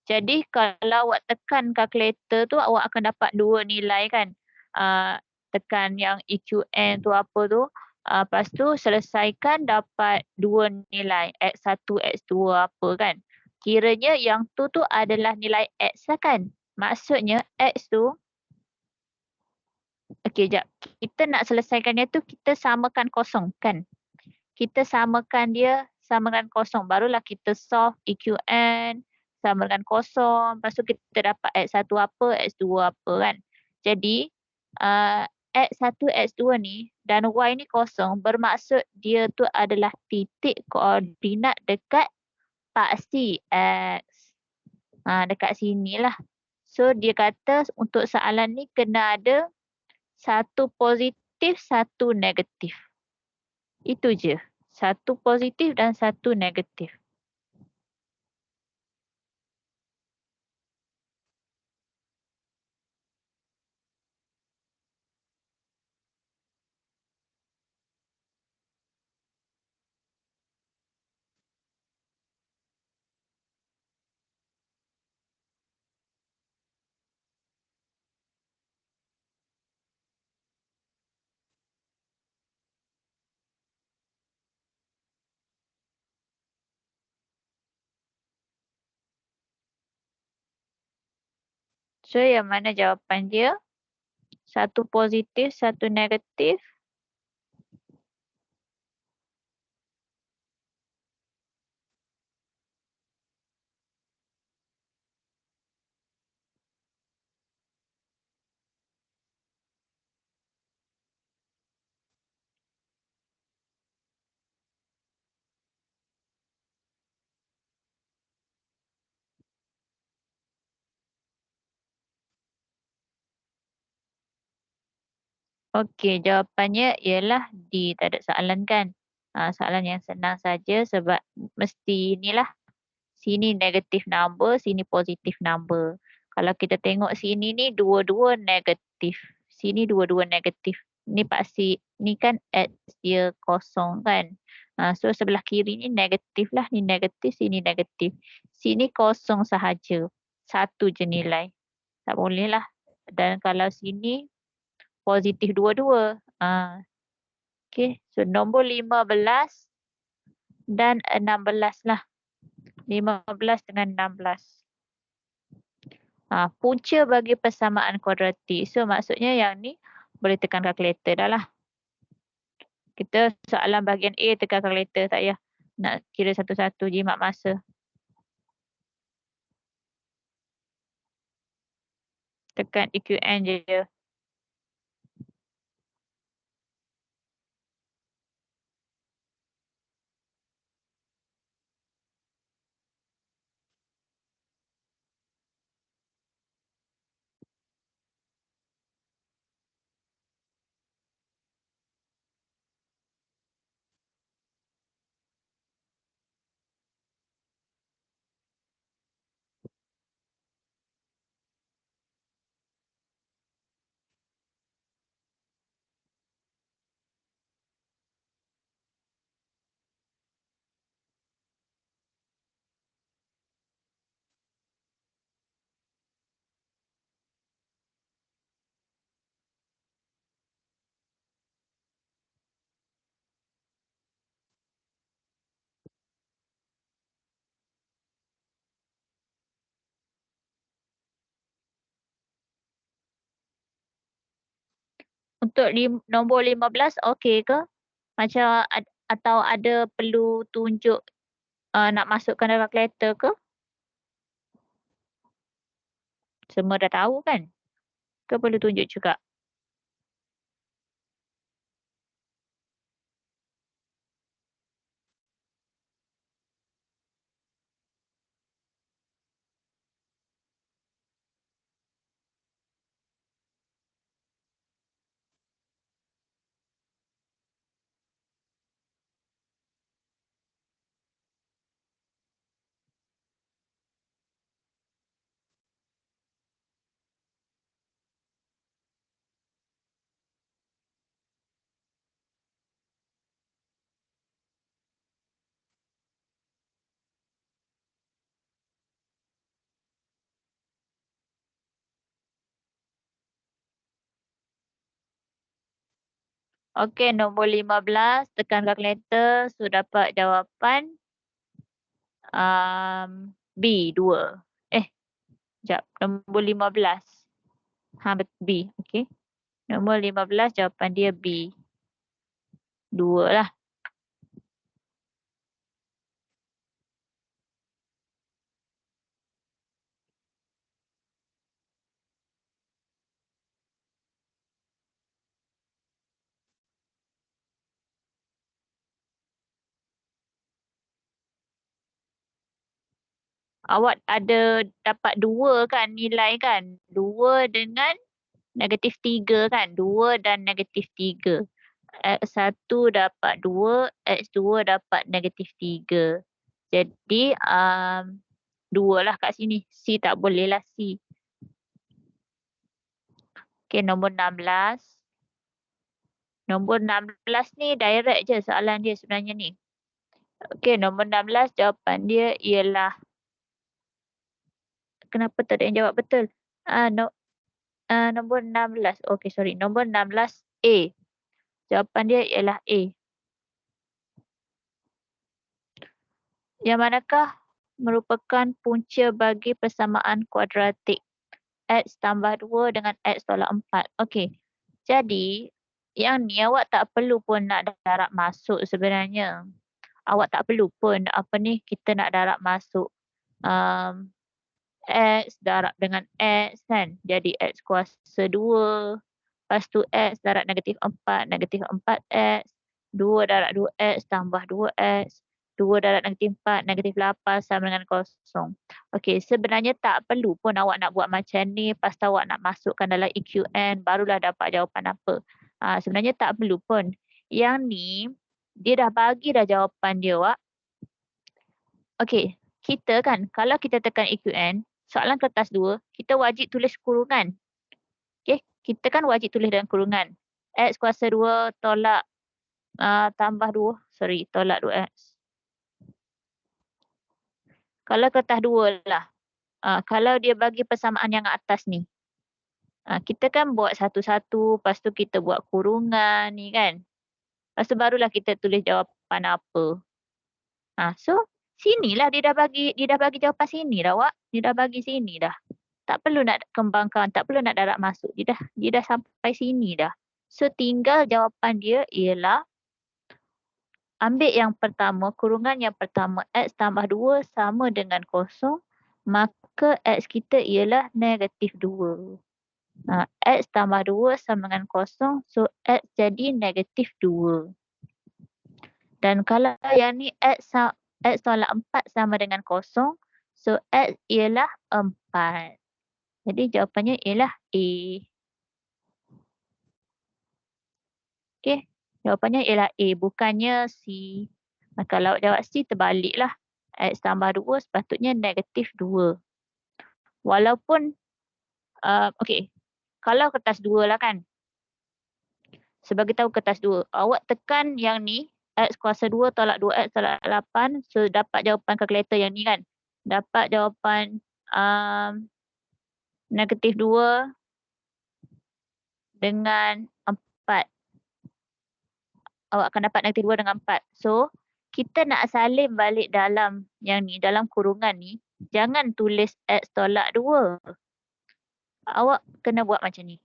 Jadi kalau awak tekan kalkulator tu awak akan dapat dua nilai kan. Tekan yang EQN tu apa tu. Lepas tu selesaikan dapat dua nilai X1, X2 apa kan. Kiranya yang tu adalah nilai X lah kan. Maksudnya X tu. Okey jap. Kita nak selesaikannya tu kita samakan kosong kan. Kita samakan kosong. Barulah kita solve EQN sama dengan kosong. Lepas tu kita dapat X1 apa, X2 apa kan. Jadi X1, X2 ni dan Y ni kosong bermaksud dia tu adalah titik koordinat dekat paksi X. Dekat sinilah. So dia kata untuk soalan ni kena ada satu positif, satu negatif. Itu je. Satu positif dan satu negatif. So yang mana jawapan dia? Satu positif, satu negatif. Okey, jawapannya ialah D. Tak ada soalan kan? Soalan yang senang saja sebab mesti inilah. Sini negatif number, sini positif number. Kalau kita tengok sini ni dua-dua negatif. Sini dua-dua negatif. Ni pasti, ni kan X dia kosong kan. So sebelah kiri ni negatif lah. Ni negatif, sini negatif. Sini kosong sahaja. Satu je nilai. Tak boleh lah. Dan kalau sini positif dua-dua. Okay, so nombor 15 dan 16 lah. 15 dengan 16. Punca bagi persamaan kuadratik. So maksudnya yang ni boleh tekan kalkulator dah lah. Kita soalan bahagian A tekan kalkulator, tak payah nak kira satu-satu, jimat masa. Tekan EQN je. Untuk nombor 15 okey ke? Macam atau ada perlu tunjuk nak masukkan dalam kalkulator ke? Semua dah tahu kan? Ke perlu tunjuk juga? Okey, nombor 15 tekan kalkulator, so dapat jawapan B, 2. Sekejap. Nombor 15. B. Okey. Nombor 15 jawapan dia B. 2 lah. Awak ada dapat 2 kan nilai kan? 2 dengan negatif 3 kan? 2 dan negatif 3. X1 dapat 2, X2 dapat negatif 3. Jadi 2 lah kat sini. C tak boleh lah C. Okey, nombor 16. Nombor 16 ni direct je soalan dia sebenarnya ni. Okey, nombor 16 jawapan dia ialah, kenapa tak ada yang jawab betul? Nombor 16. Okey, sorry. Nombor 16 A. Jawapan dia ialah A. Yang manakah merupakan punca bagi persamaan kuadratik? X tambah 2 dengan X tolak 4. Okey. Jadi, yang ni awak tak perlu pun nak darab masuk sebenarnya. Awak tak perlu pun kita nak darab masuk um, X darab dengan X kan. Jadi X kuasa 2. Lepas tu X darab negatif 4, negatif 4X. 2 darab 2X tambah 2X. 2 darab negatif 4, negatif 8 sama dengan kosong. Okey, sebenarnya tak perlu pun awak nak buat macam ni. Lepas tu awak nak masukkan dalam EQN, barulah dapat jawapan apa. Sebenarnya tak perlu pun. Yang ni, dia dah bagi dah jawapan dia, Wak. Okey, kita kan, kalau kita tekan EQN, soalan kertas 2, kita wajib tulis kurungan. Okey, kita kan wajib tulis dalam kurungan. X kuasa 2 tolak tambah 2. Tolak 2X. Kalau kertas 2 lah. Kalau dia bagi persamaan yang atas ni. Kita kan buat satu-satu, lepas tu kita buat kurungan ni kan. Lepas tu barulah kita tulis jawapan apa. So, sinilah dia dah bagi jawapan sini dah, Wak. Dia dah bagi sini dah. Tak perlu nak kembangkan, tak perlu nak darab masuk. Dia dah sampai sini dah. So, tinggal jawapan dia ialah ambil yang pertama, kurungan yang pertama, X tambah 2 sama dengan kosong, maka X kita ialah negatif 2. X tambah 2 sama dengan kosong, so X jadi negatif 2. Dan kalau yang ni X tolak 4 sama dengan kosong, so X ialah 4. Jadi jawapannya ialah A. Okey, jawapannya ialah A, bukannya C. Kalau jawab C, terbaliklah. X tambah 2 sepatutnya negatif 2. Walaupun, okey, kalau kertas 2 lah kan. Sebagai tahu kertas 2, awak tekan yang ni, X kuasa 2 tolak 2X tolak 8, so dapat jawapan kalkulator yang ni kan. Dapat jawapan negatif 2 dengan 4. Awak akan dapat negatif 2 dengan 4. So, kita nak salin balik dalam yang ni, dalam kurungan ni, jangan tulis X tolak 2. Awak kena buat macam ni.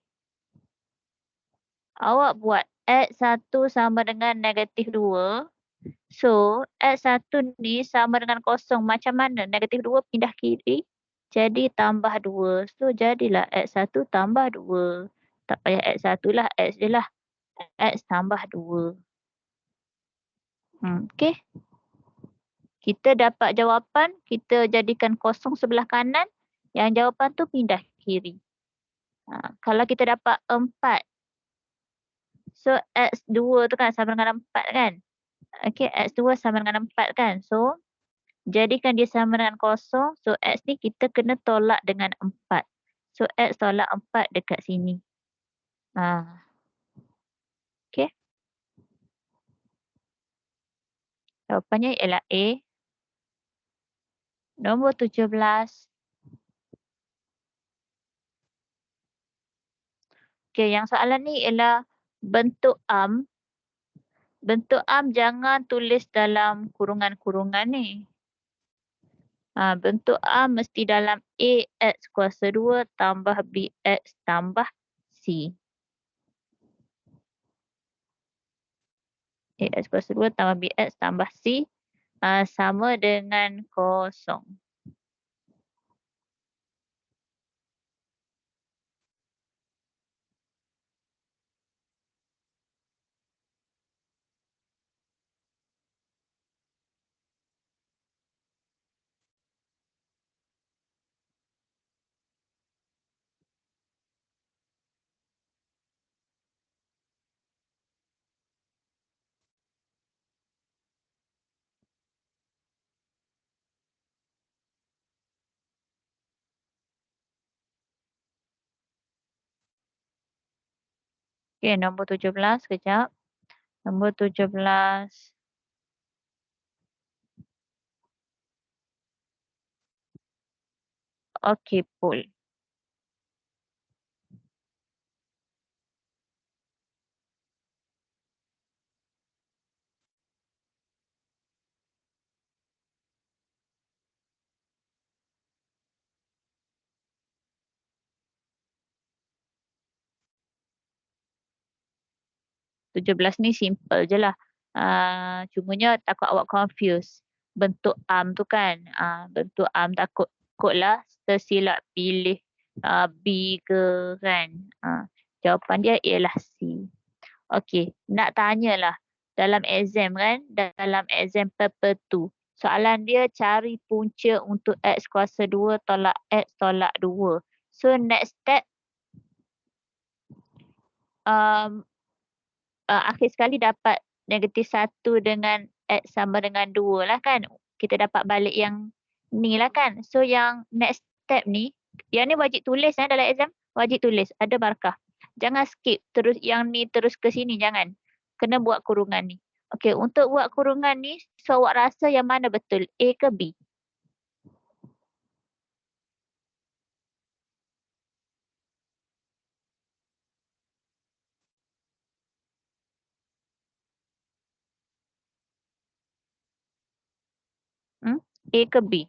Awak buat X1 sama dengan negatif 2. So, X1 ni sama dengan kosong. Macam mana? Negatif 2 pindah kiri. Jadi tambah 2. So, jadilah X1 tambah 2. Tak payah X1 lah. X je lah. X tambah 2. Okey. Kita dapat jawapan. Kita jadikan kosong sebelah kanan. Yang jawapan tu pindah kiri. Kalau kita dapat 4. So, X2 tu kan sama dengan 4 kan? Okey, X2 sama dengan 4 kan? So, jadikan dia sama dengan kosong. So, X ni kita kena tolak dengan 4. So, X tolak 4 dekat sini. Okey. Jawapannya ialah A. Nombor 17. Okey, yang soalan ni ialah bentuk am. Bentuk am jangan tulis dalam kurungan-kurungan ni. Bentuk am mesti dalam A X kuasa 2 tambah B X tambah C. A X kuasa 2 tambah B X tambah C sama dengan kosong. Okey, nombor 17 kejap. Nombor 17. Okey, Pul. 17 ni simple je lah. Cumanya takut awak confuse. Bentuk arm tu kan. Bentuk arm takutlah tersilap pilih B ke kan. Jawapan dia ialah C. Okey, nak tanyalah. Dalam exam kan, dalam exam paper tu, soalan dia cari punca untuk X kuasa 2 tolak X tolak 2. So next step, um, akhir sekali dapat -1 dengan X sama dengan 2 lah kan. Kita dapat balik yang ni lah kan. So yang next step ni, yang ni wajib tulis dalam exam. Wajib tulis, ada markah. Jangan skip terus yang ni terus ke sini, jangan. Kena buat kurungan ni. Okey, untuk buat kurungan ni, so awak rasa yang mana betul? A ke B? A ke B?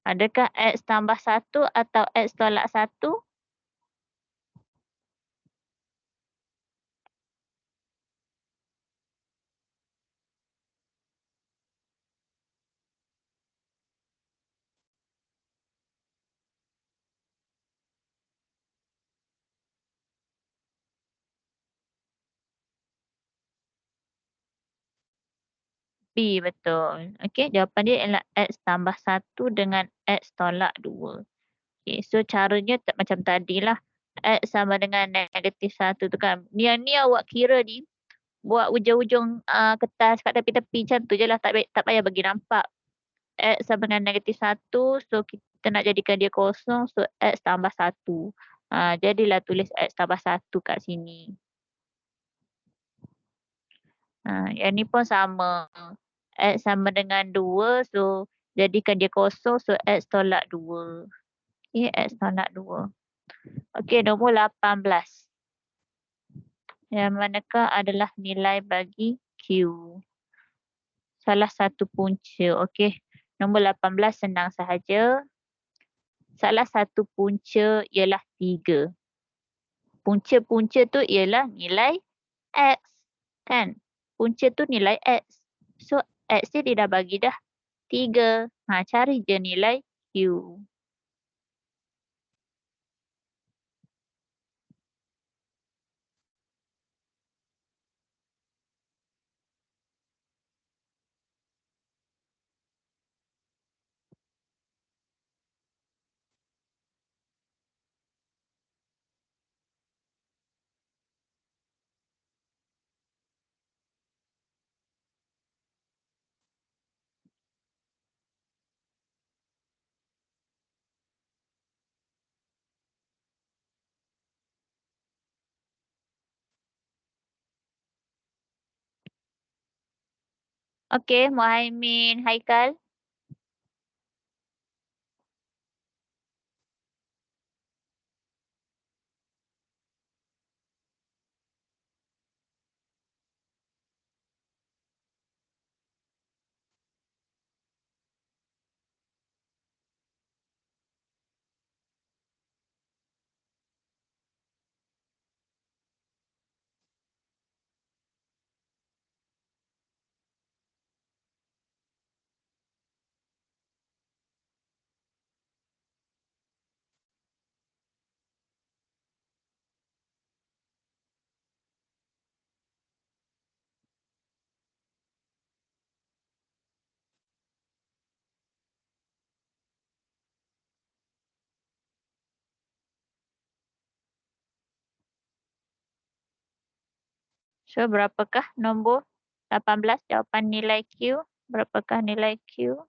Adakah X tambah 1 atau X tolak 1? B betul. Okey, jawapan dia ialah X tambah 1 dengan X tolak 2. Okey, so caranya macam tadilah. X sama dengan -1 tu kan. Yang ni awak kira ni, buat ujung-ujung kertas kat tepi-tepi macam tu je lah. Tak payah bagi nampak. X sama dengan -1, so kita nak jadikan dia kosong, so X tambah 1. Jadilah tulis X tambah 1 kat sini. Yang ni pun sama. X sama dengan 2, so jadikan dia kosong, so X tolak 2. Okey, X tolak 2. Okey, nombor 18. Yang manakah adalah nilai bagi Q? Salah satu punca. Okey, nombor 18 senang sahaja. Salah satu punca ialah 3. Punca-punca tu ialah nilai X. Kan? Punca tu nilai X. So, X dia dah bagi dah 3. Cari je nilai Q. Okey, Muhaimin, Haikal. So, berapakah nombor 18 jawapan nilai Q? Berapakah nilai Q?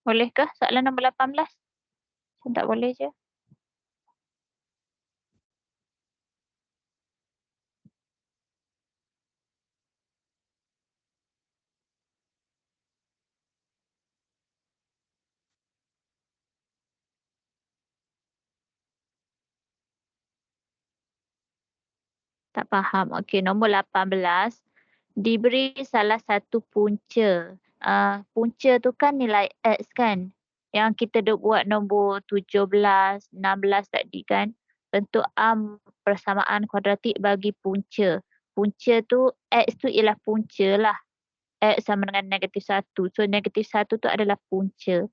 Bolehkah soalan nombor 18? Macam tak boleh je. Tak faham. Okey, nombor 18. Diberi salah satu punca. Punca tu kan nilai X kan? Yang kita dah buat nombor 17, 16 tadi kan? Bentuk persamaan kuadratik bagi punca. Punca tu, X tu ialah punca lah. X sama dengan -1. So, -1 tu adalah punca.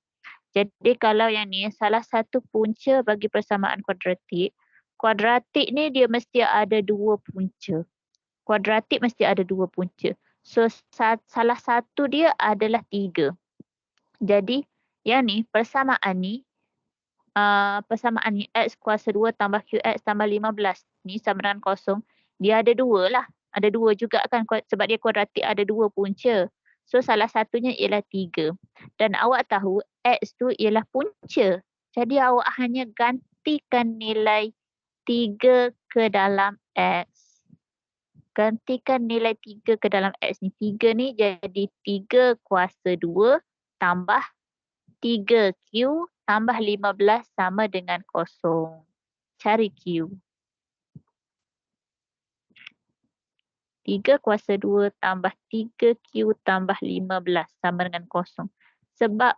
Jadi kalau yang ni salah satu punca bagi persamaan kuadratik. Kuadratik ni dia mesti ada dua punca. Kuadratik mesti ada dua punca. So salah satu dia adalah 3. Jadi yang ni persamaan ni X kuasa 2 tambah QX tambah 15 ni sama dengan kosong. Dia ada dua lah. Ada dua juga kan sebab dia kuadratik ada dua punca. So salah satunya ialah 3. Dan awak tahu X tu ialah punca. Jadi awak hanya gantikan nilai 3 ke dalam X. Gantikan nilai 3 ke dalam X ni. 3 ni jadi 3 kuasa 2 tambah 3Q tambah 15 sama dengan kosong. Cari Q. 3 kuasa 2 tambah 3Q tambah 15 sama dengan kosong. Sebab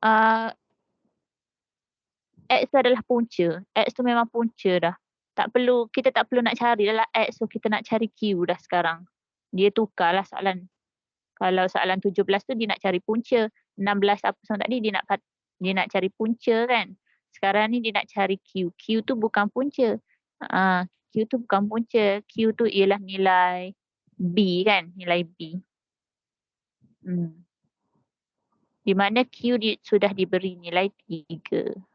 uh, X tu adalah punca. X tu memang punca dah. Kita tak perlu nak cari dah lah X. So kita nak cari Q dah sekarang. Dia tukarlah soalan. Kalau soalan 17 tu dia nak cari punca. 16 apa semua tadi dia nak cari punca kan. Sekarang ni dia nak cari Q. Q tu bukan punca. Q tu bukan punca. Q tu ialah nilai B kan. Nilai B. Di mana Q sudah diberi nilai 3.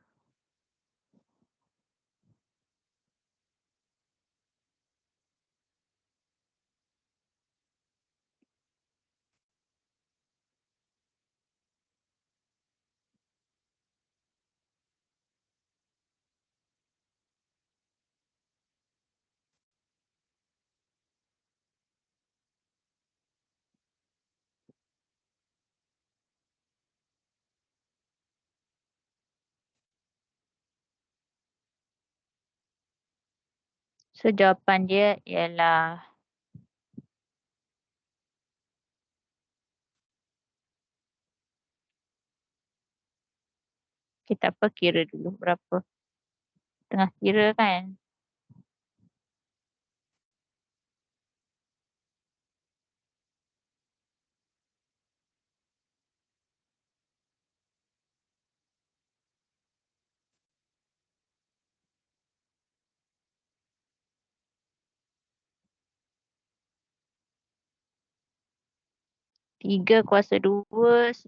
So jawapan dia ialah kita apa kira dulu berapa. Tengah kira kan. 3 kuasa 2, 9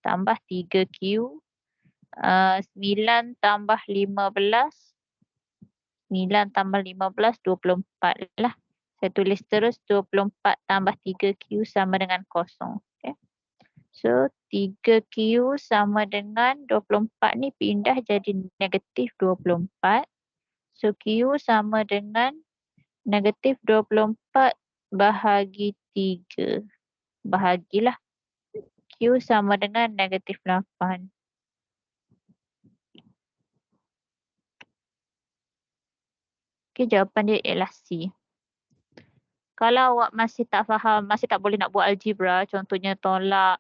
tambah 3Q. 9 tambah 15. 9 tambah 15, 24 lah. Saya tulis terus 24 tambah 3Q sama dengan kosong. Okay. So 3Q sama dengan 24 ni pindah jadi negatif 24. So Q sama dengan negatif 24 bahagi 3. Bahagilah. Q sama dengan negatif 8. Okay, jawapan dia ialah C. Kalau awak masih tak faham, masih tak boleh nak buat algebra, contohnya tolak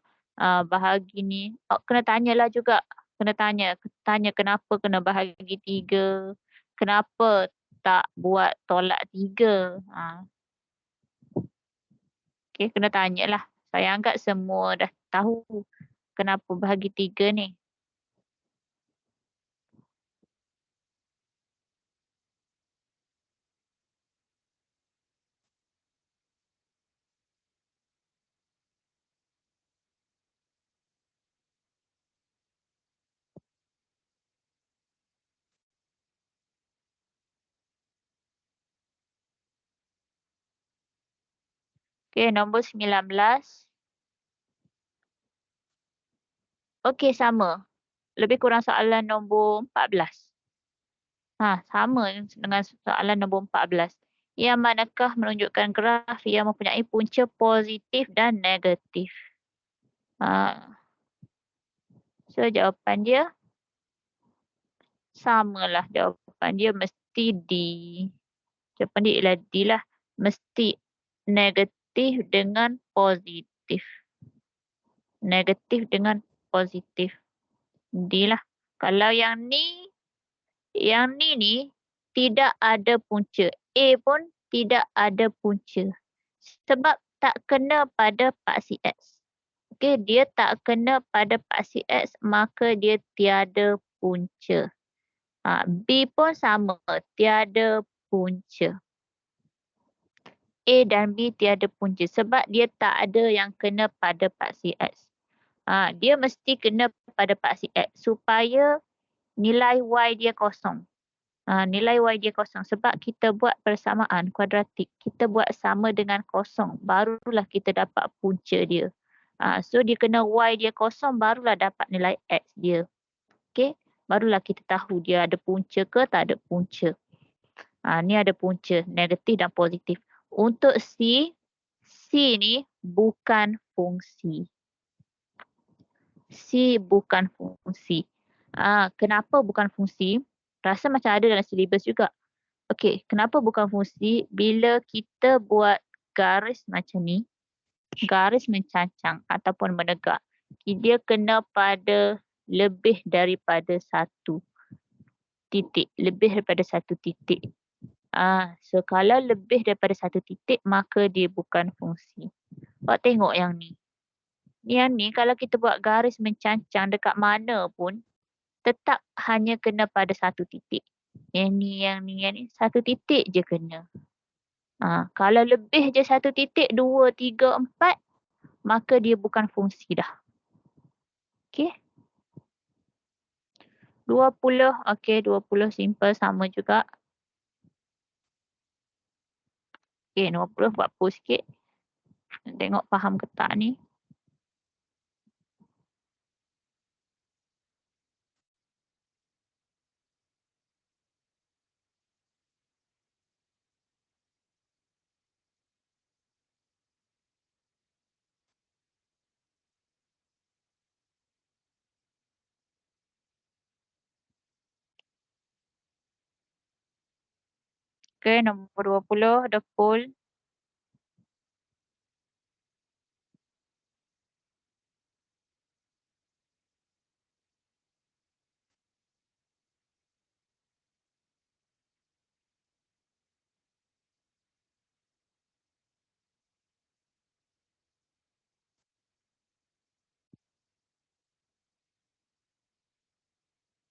bahagi ni, kena tanyalah juga. Kena tanya kenapa kena bahagi 3, kenapa tak buat tolak 3. Okay, kena tanyalah. Saya anggap semua dah tahu kenapa bahagi 3 ni. Okay, nombor 19. Okey, sama. Lebih kurang soalan nombor 14. Sama dengan soalan nombor 14. Yang manakah menunjukkan graf yang mempunyai punca positif dan negatif? So jawapan dia samalah, jawapan dia mesti D. Jawapan dia ialah D lah. Mesti negatif dengan positif. Negatif dengan positif. D lah. Kalau yang ni tidak ada punca. A pun tidak ada punca. Sebab tak kena pada paksi X. Okey, dia tak kena pada paksi X, maka dia tiada punca. B pun sama, tiada punca. A dan B tiada punca sebab dia tak ada yang kena pada paksi X. Dia mesti kena pada paksi X supaya nilai Y dia kosong. Nilai Y dia kosong sebab kita buat persamaan kuadratik. Kita buat sama dengan kosong, barulah kita dapat punca dia. So dia kena Y dia kosong, barulah dapat nilai X dia. Okey, barulah kita tahu dia ada punca ke tak ada punca. Ni ada punca negatif dan positif. Untuk C ni bukan fungsi. C bukan fungsi. Kenapa bukan fungsi? Rasa macam ada dalam silibus juga. Okey, kenapa bukan fungsi? Bila kita buat garis macam ni, garis mencancang ataupun menegak, dia kena pada lebih daripada satu titik. Lebih daripada satu titik. So kalau lebih daripada satu titik, maka dia bukan fungsi. Awak tengok yang ni. Yang ni kalau kita buat garis mencancang dekat mana pun, tetap hanya kena pada satu titik. Yang ni, satu titik je kena. Kalau lebih je satu titik, 2, 3, 4, maka dia bukan fungsi dah. Okey. 20, okey 20 simple sama juga. Okey 20 buat push sikit. Tengok faham ke tak ni. Okey nombor 20 dah full.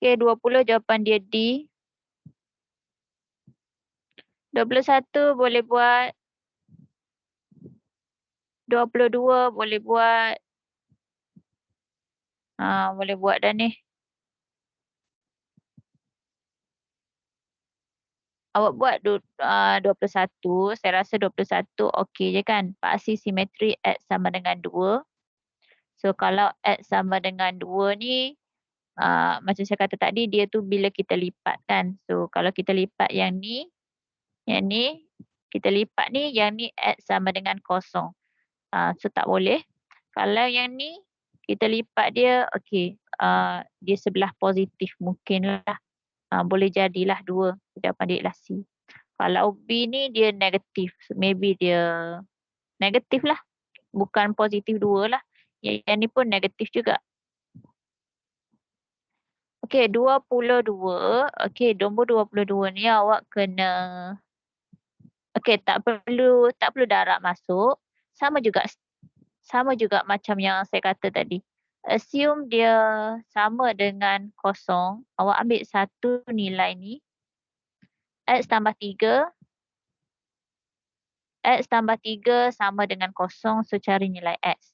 Okey 20 jawapan dia D. 21 boleh buat. 22 boleh buat. Boleh buat dah ni. Awak buat 21, saya rasa 21 okey je kan. Paksi simetri X sama dengan 2. So kalau X sama dengan 2 ni, macam saya kata tadi, dia tu bila kita lipat kan. So kalau kita lipat yang ni, kita lipat ni, yang ni X sama dengan kosong. So tak boleh. Kalau yang ni, kita lipat dia, okey. Dia sebelah positif mungkin lah. Boleh jadilah 2. Jawapan dia ialah C. Kalau B ni dia negatif. So maybe dia negatif lah. Bukan positif 2 lah. Yang ni pun negatif juga. Okey, 22. Okey, nombor 22 ni awak kena. Okey, tak perlu darab masuk. Sama juga macam yang saya kata tadi. Assume dia sama dengan kosong. Awak ambil satu nilai ni. X tambah 3. X tambah 3 sama dengan kosong. So cari nilai X.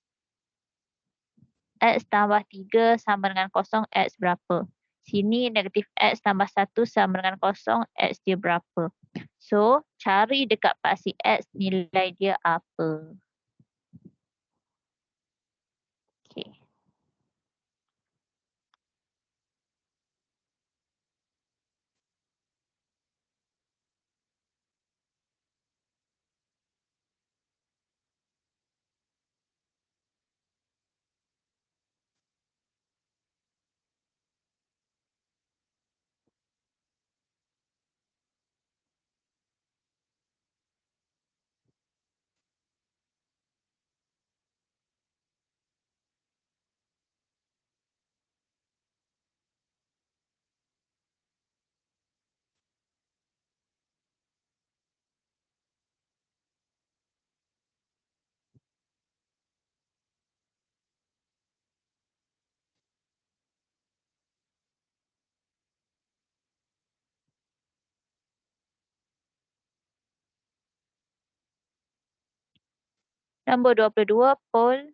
X tambah 3 sama dengan kosong. X berapa? Sini negatif X tambah 1 sama dengan kosong. X dia berapa? So cari dekat paksi X nilai dia apa? Okay. Nombor 22, Paul.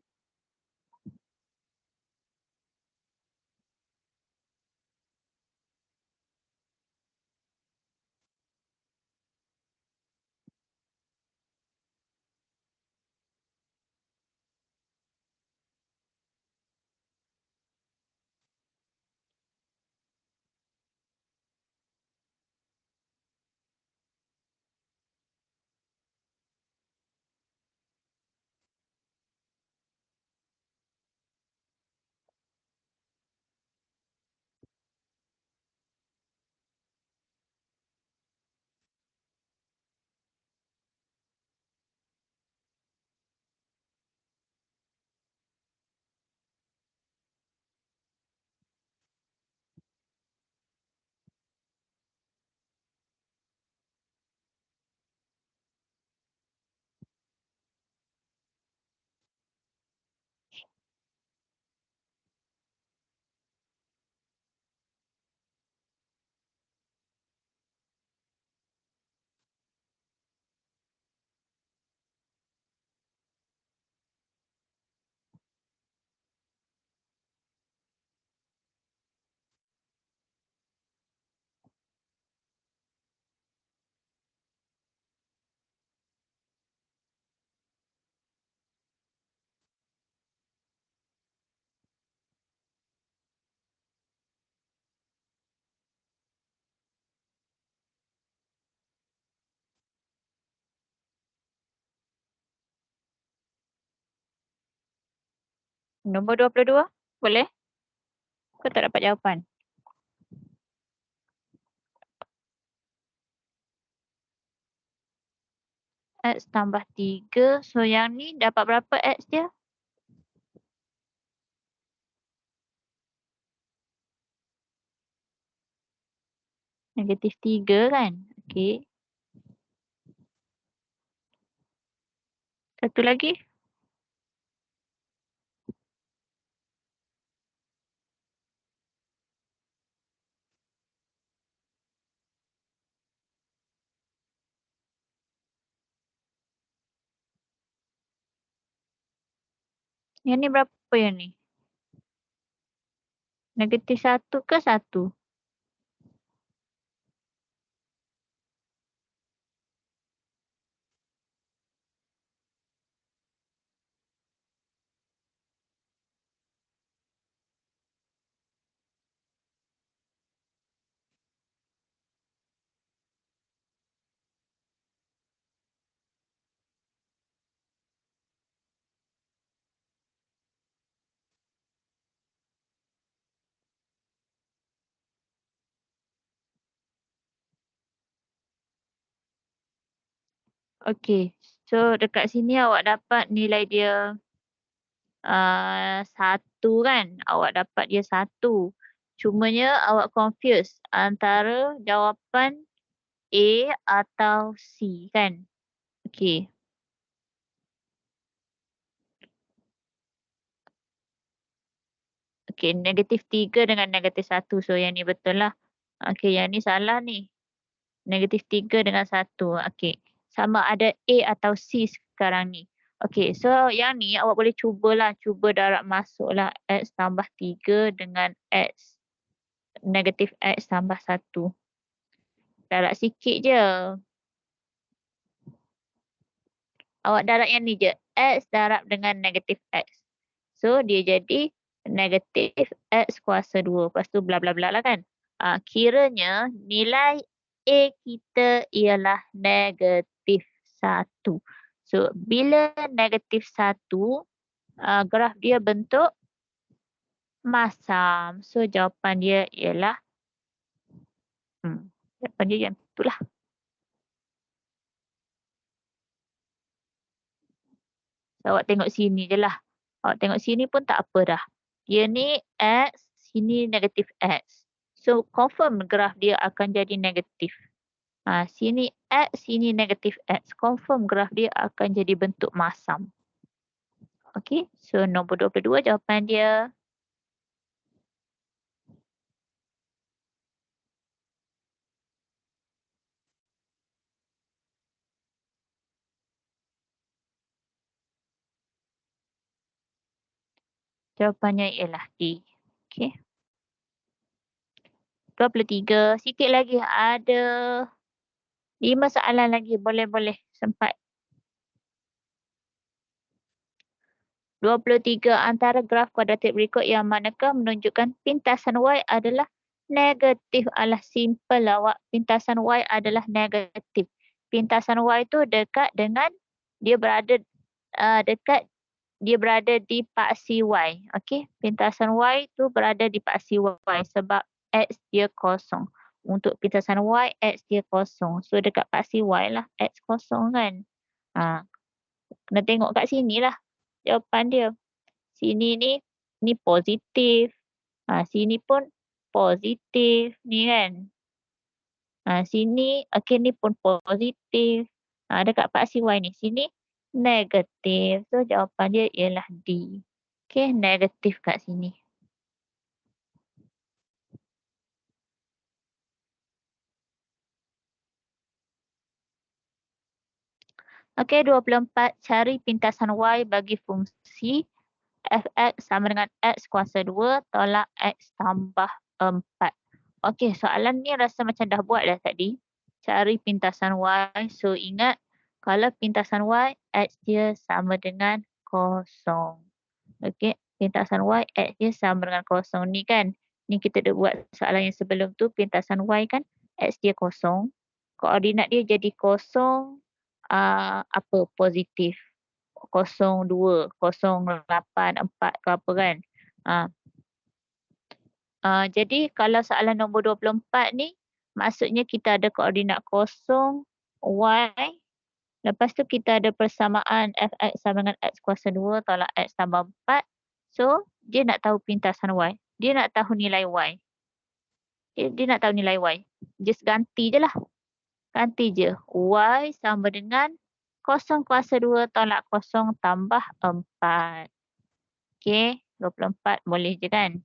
Nombor 22, boleh? Kau tak dapat jawapan. X tambah 3. So yang ni dapat berapa X dia? -3 kan? Okey. Satu lagi. Yang ni berapa yang ni? -1 ke 1? Okey. So dekat sini awak dapat nilai dia 1 kan? Awak dapat dia 1. Cumanya awak confuse antara jawapan A atau C kan? Okey. Okey, -3 dengan -1. So yang ni betul lah. Okey, yang ni salah ni. -3 dengan 1. Okey. Sama ada A atau C sekarang ni. Okey, so yang ni awak boleh cubalah. Cuba darab masuklah X tambah 3 dengan X. -X tambah 1. Darab sikit je. Awak darab yang ni je. X darab dengan -X. So dia jadi -X kuasa 2. Lepas tu bla bla bla lah kan. Kiranya nilai A kita ialah -1. So bila -1, graf dia bentuk masam. So jawapan dia ialah jawapan dia yang itulah. So, awak tengok sini je lah. Awak tengok sini pun tak apa dah. Dia ni X, sini -X. So confirm graf dia akan jadi negatif. Sini X, sini -X. Confirm graf dia akan jadi bentuk masam. Okey, so nombor 22 jawapan dia. Jawapannya ialah D. Okey. 23. Sikit lagi. Ada 5 soalan lagi. Boleh-boleh. Sempat. 23. Antara graf kuadratik berikut yang manakah menunjukkan pintasan Y adalah negatif? Alah, simple lah awak. Pintasan Y adalah negatif. Pintasan Y tu dekat dengan dia berada dekat dia berada di paksi Y. Okey, pintasan Y tu berada di paksi Y sebab X dia kosong. Untuk pintasan Y, X dia kosong. So dekat paksi Y lah, X kosong kan. Ha, kena tengok kat sini lah jawapan dia. Sini ni positif. Sini pun positif ni kan. Sini okey ni pun positif. Dekat paksi Y ni sini negatif. So jawapan dia ialah D. Okey, negatif kat sini. Okey, 24. Cari pintasan Y bagi fungsi f(x) sama dengan x kuasa 2 tolak x tambah 4. Okey, soalan ni rasa macam dah buat dah tadi. Cari pintasan Y. So ingat, kalau pintasan Y, x dia sama dengan kosong. Okey, pintasan Y, X dia sama dengan kosong ni kan. Ni kita dah buat soalan yang sebelum tu, pintasan Y kan, X dia kosong. Koordinat dia jadi kosong, positif. 02, 08, 4 ke apa kan. Ah, jadi kalau soalan nombor 24 ni, maksudnya kita ada koordinat kosong, Y. Lepas tu kita ada persamaan f(x) sama dengan x kuasa 2 tolak x tambah 4. So, dia nak tahu pintasan Y. Dia nak tahu nilai Y. Dia nak tahu nilai Y. Just ganti je lah. Ganti je. Y sama dengan kosong kuasa 2 tolak kosong tambah 4. Okey, 24 boleh je kan?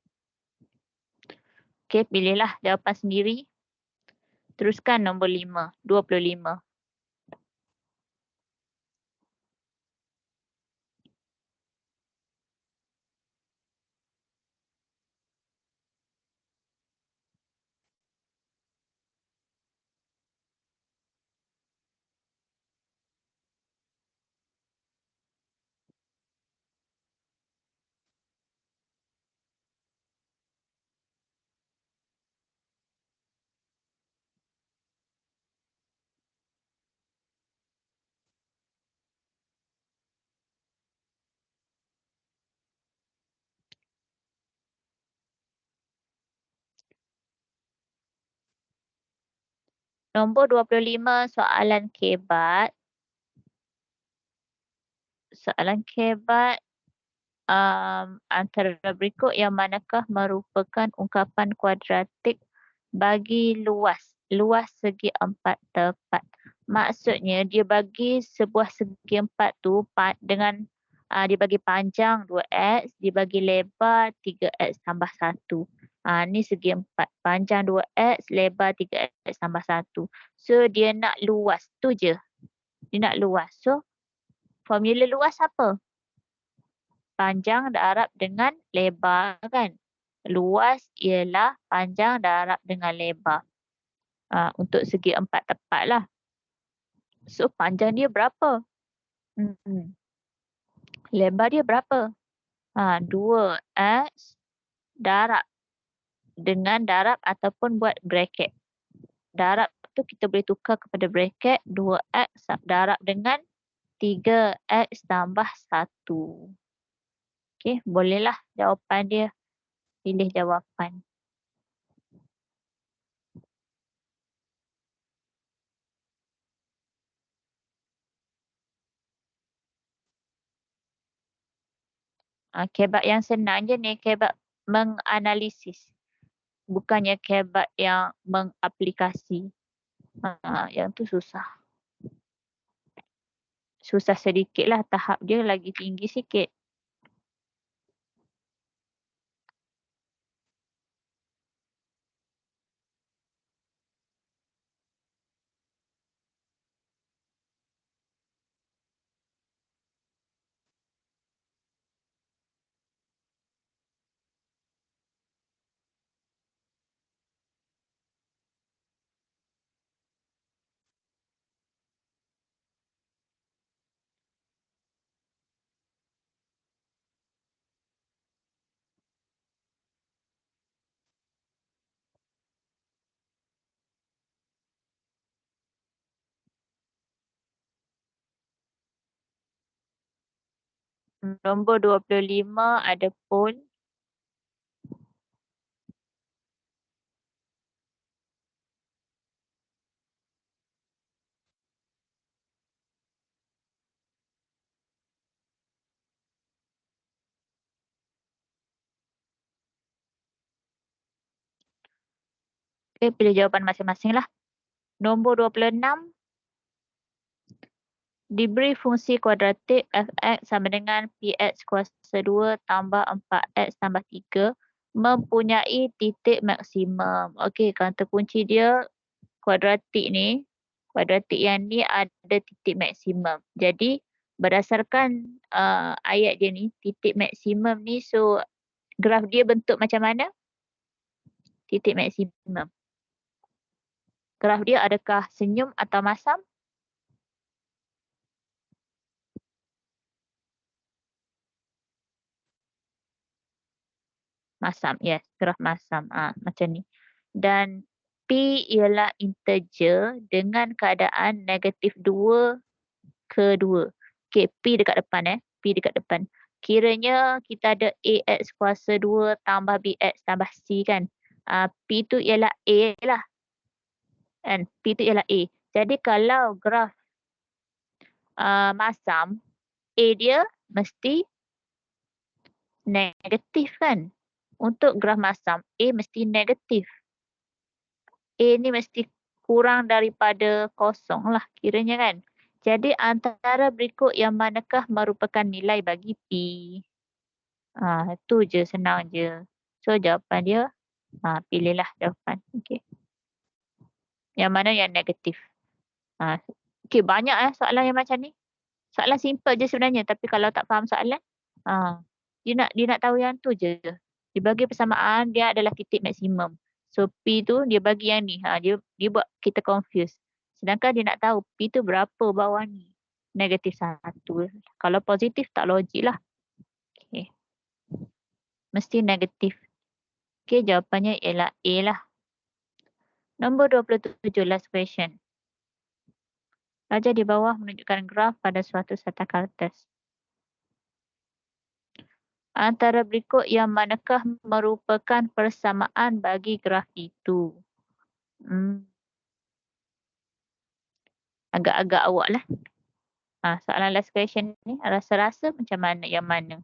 Okey, pilihlah jawapan sendiri. Teruskan nombor 5, 25. Nombor 25, soalan kebat. Soalan kebat. Antara berikut yang manakah merupakan ungkapan kuadratik bagi luas segi empat tepat. Maksudnya dia bagi sebuah segi empat tu dengan dia bagi panjang 2x, dia bagi lebar 3x tambah 1. Ni segi empat. Panjang 2x, lebar 3x tambah 1. So dia nak luas tu je. Dia nak luas. So formula luas apa? Panjang darab dengan lebar kan. Luas ialah panjang darab dengan lebar. Untuk segi empat tepat lah. So panjang dia berapa? Lebar dia berapa? 2x darab. Dengan darab ataupun buat bracket. Darab tu kita boleh tukar kepada bracket 2x darab dengan 3x tambah 1. Okey, bolehlah jawapan dia. Pilih jawapan. Kebat yang senang je ni, kebat menganalisis. Bukannya kebat yang mengaplikasi. Yang tu susah. Susah sedikit lah, tahap dia lagi tinggi sikit. Nombor 25 ada pole. Okay, pilih jawapan masing-masing lah. Nombor 26. Diberi fungsi kuadratik f(x) sama dengan px kuasa 2 tambah 4x tambah 3 mempunyai titik maksimum. Okey, kata kunci dia kuadratik ni, kuadratik yang ni ada titik maksimum. Jadi berdasarkan ayat dia ni, titik maksimum ni, so graf dia bentuk macam mana? Titik maksimum. Graf dia adakah senyum atau masam? Masam, yes, graf masam. Macam ni. Dan P ialah integer dengan keadaan negatif 2 ke 2. Okey, P dekat depan P dekat depan. Kiranya kita ada AX kuasa 2 tambah BX tambah C kan. P tu ialah A lah. Kan? P tu ialah A. Jadi kalau graf masam, A dia mesti negatif kan. Untuk graf masam, A mesti negatif. A ni mesti kurang daripada kosong lah kiranya kan. Jadi antara berikut yang manakah merupakan nilai bagi P? Itu je, senang je. So jawapan dia, pilihlah jawapan. Okay. Yang mana yang negatif. Okay, banyak soalan yang macam ni. Soalan simple je sebenarnya. Tapi kalau tak faham soalan, dia nak tahu yang tu je. Dia bagi persamaan, dia adalah titik maksimum. So P tu dia bagi yang ni. Dia buat kita confuse. Sedangkan dia nak tahu P tu berapa bawah ni. Negatif 1. Kalau positif tak logik lah. Okay. Mesti negatif. Okay, jawapannya ialah A lah. Nombor 27, last question. Raja di bawah menunjukkan graf pada suatu sata kertas. Antara berikut yang manakah merupakan persamaan bagi graf itu? Agak-agak awak lah. Soalan last question ni, rasa-rasa macam mana yang mana?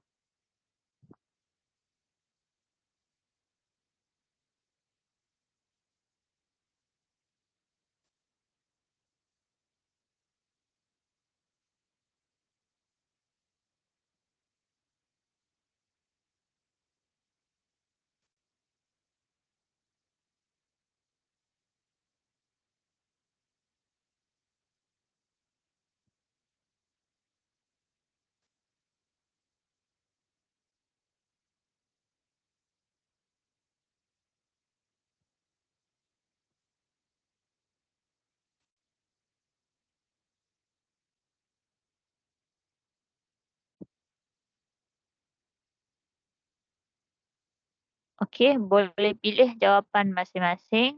Okey, boleh pilih jawapan masing-masing.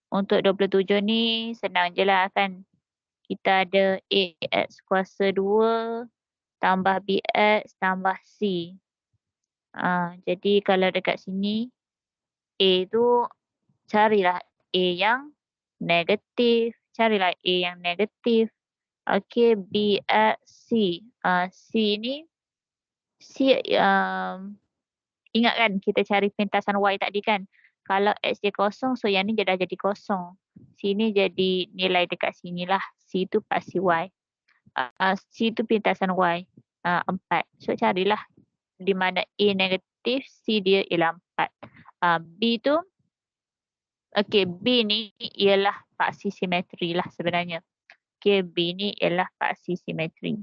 Untuk 27 ni senang je lah kan. Kita ada AX kuasa 2 tambah BX tambah C. Jadi kalau dekat sini, A tu carilah A yang negatif. Carilah A yang negatif. Okey, BX C. C ni, C ingat kan kita cari pintasan Y tadi kan. Kalau X dia kosong, so yang ni dia dah jadi kosong. Sini jadi nilai dekat sini lah. C tu pasti Y. C tu pintasan Y. 4. So carilah di mana A negatif, C dia ialah 4. B tu, okay, B ni ialah paksi simetri lah sebenarnya. Okay, B ni ialah paksi simetri.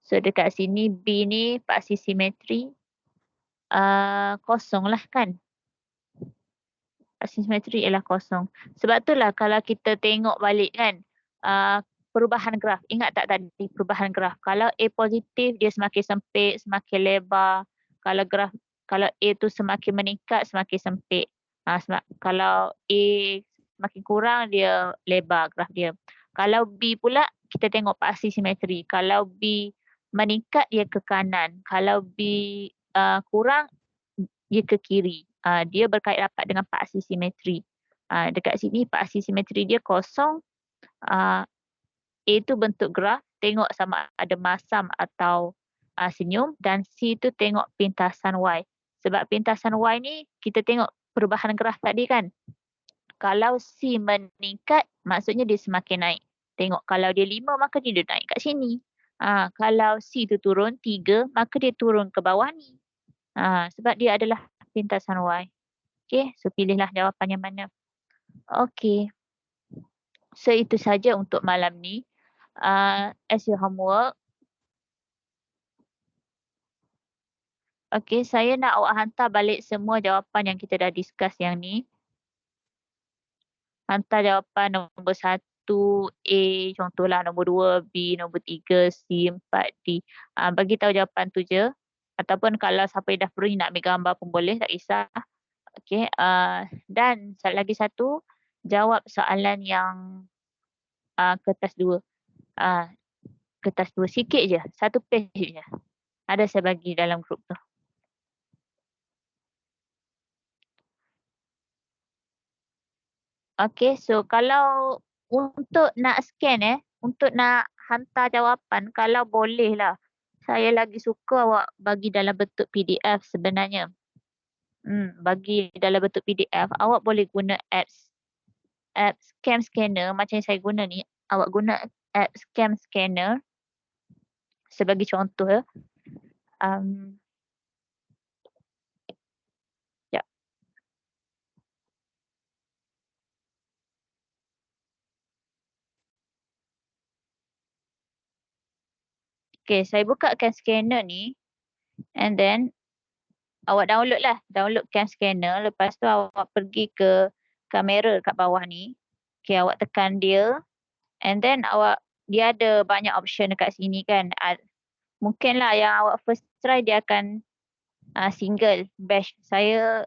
So dekat sini B ni paksi simetri. Kosong lah kan. Paksi simetri ialah kosong. Sebab itulah kalau kita tengok balik kan, perubahan graf. Ingat tak tadi perubahan graf? Kalau A positif, dia semakin sempit, semakin lebar. Kalau A tu semakin meningkat, semakin sempit. Kalau A semakin kurang, dia lebar graf dia. Kalau B pula, kita tengok paksi simetri. Kalau B meningkat, dia ke kanan. Kalau B kurang, dia ke kiri. Dia berkait rapat dengan paksi simetri. Dekat sini paksi simetri dia kosong. A itu bentuk graf, tengok sama ada masam atau senyum, dan C itu tengok pintasan Y. Sebab pintasan Y ni kita tengok perubahan graf tadi kan. Kalau C meningkat, maksudnya dia semakin naik. Tengok kalau dia 5, maka dia naik kat sini. Kalau C tu turun 3, maka dia turun ke bawah ni. Sebab dia adalah pintasan Y. Okay, so pilihlah jawapan yang mana. Okay. So itu saja untuk malam ni. As your homework. Okay, saya nak awak hantar balik semua jawapan yang kita dah discuss yang ni. Hantar jawapan nombor 1 A, contohlah nombor 2 B, nombor 3 C, 4 D. Bagi tahu jawapan tu je. Ataupun kalau siapa yang dah perlu nak ambil gambar pun boleh, tak kisah. Okay, dan lagi satu, jawab soalan yang kertas 2. Kertas 2 sikit je, 1 page je. Ada saya bagi dalam grup tu. Okay, so kalau untuk nak scan untuk nak hantar jawapan, kalau boleh lah. Saya lagi suka awak bagi dalam bentuk PDF sebenarnya. Bagi dalam bentuk PDF, awak boleh guna apps Cam Scanner macam yang saya guna ni. Awak guna apps Cam Scanner sebagai contoh ya. Okay, saya buka Cam Scanner ni and then awak download Cam Scanner. Lepas tu awak pergi ke kamera kat bawah ni. Okay, awak tekan dia and then dia ada banyak option dekat sini kan. Mungkinlah yang awak first try dia akan single bash. Saya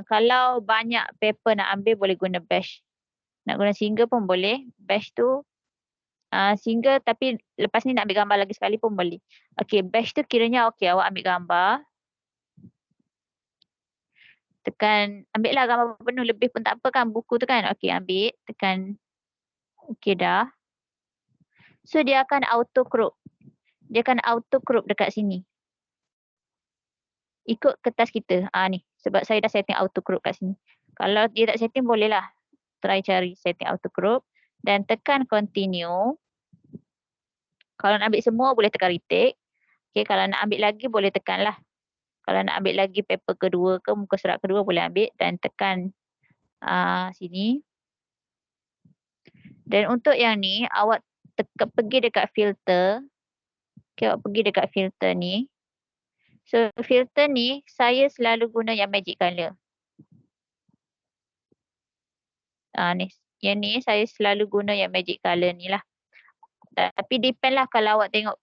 kalau banyak paper nak ambil boleh guna bash. Nak guna single pun boleh. Bash tu single tapi lepas ni nak ambil gambar lagi sekali pun boleh. Okay, bash tu kiranya okay awak ambil gambar. Tekan, ambil lah gambar penuh, lebih pun tak apa kan buku tu kan. Okay, ambil, tekan. Okay dah. So dia akan auto crop. Dia akan auto crop dekat sini. Ikut kertas kita. Ni, sebab saya dah setting auto crop kat sini. Kalau dia tak setting boleh lah. Try cari setting auto crop. Dan tekan continue. Kalau nak ambil semua boleh tekan retake. Okay, kalau nak ambil lagi boleh tekan lah. Kalau nak ambil lagi paper kedua ke muka surat kedua boleh ambil dan tekan sini. Dan untuk yang ni awak pergi dekat filter. Okay, awak pergi dekat filter ni. So filter ni saya selalu guna yang magic color. Ni, yang ni saya selalu guna yang magic color ni lah. Tapi depend lah kalau awak tengok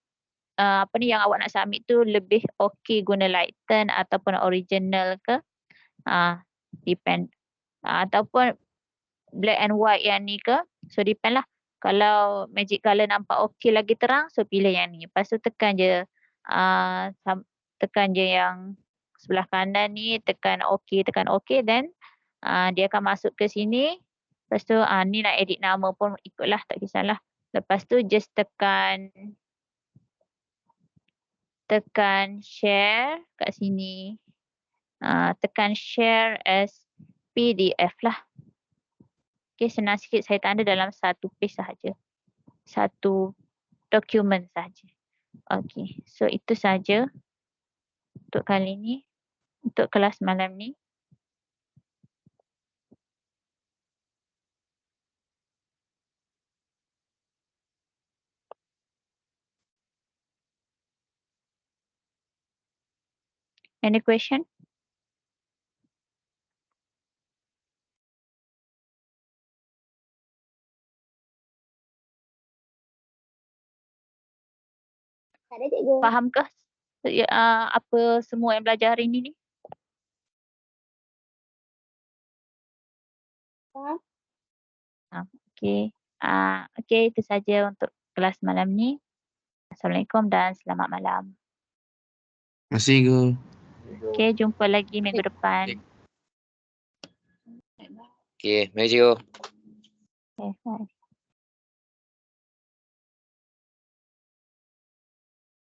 apa ni yang awak nak submit tu lebih okey guna lighten ataupun original ke. Depend. Ataupun black and white yang ni ke. So depend lah. Kalau magic color nampak okey lagi terang, so pilih yang ni. Lepas tu tekan je yang sebelah kanan ni, tekan okey, then dia akan masuk ke sini. Lepas tu ni nak edit nama pun ikutlah, tak kisahlah. Lepas tu just tekan share kat sini. Tekan share as PDF lah. Okay, senang sikit saya tanda dalam satu page sahaja. Satu dokumen sahaja. Okay, so itu sahaja untuk kali ni. Untuk kelas malam ni. Any question? Ada cikgu. Fahamkah apa semua yang belajar hari ni? Faham. Okay. Okay, itu saja untuk kelas malam ni. Assalamualaikum dan selamat malam. Terima kasih, Go. Okay, jumpa lagi minggu depan. Okay, mari cikgu. Okay, bye.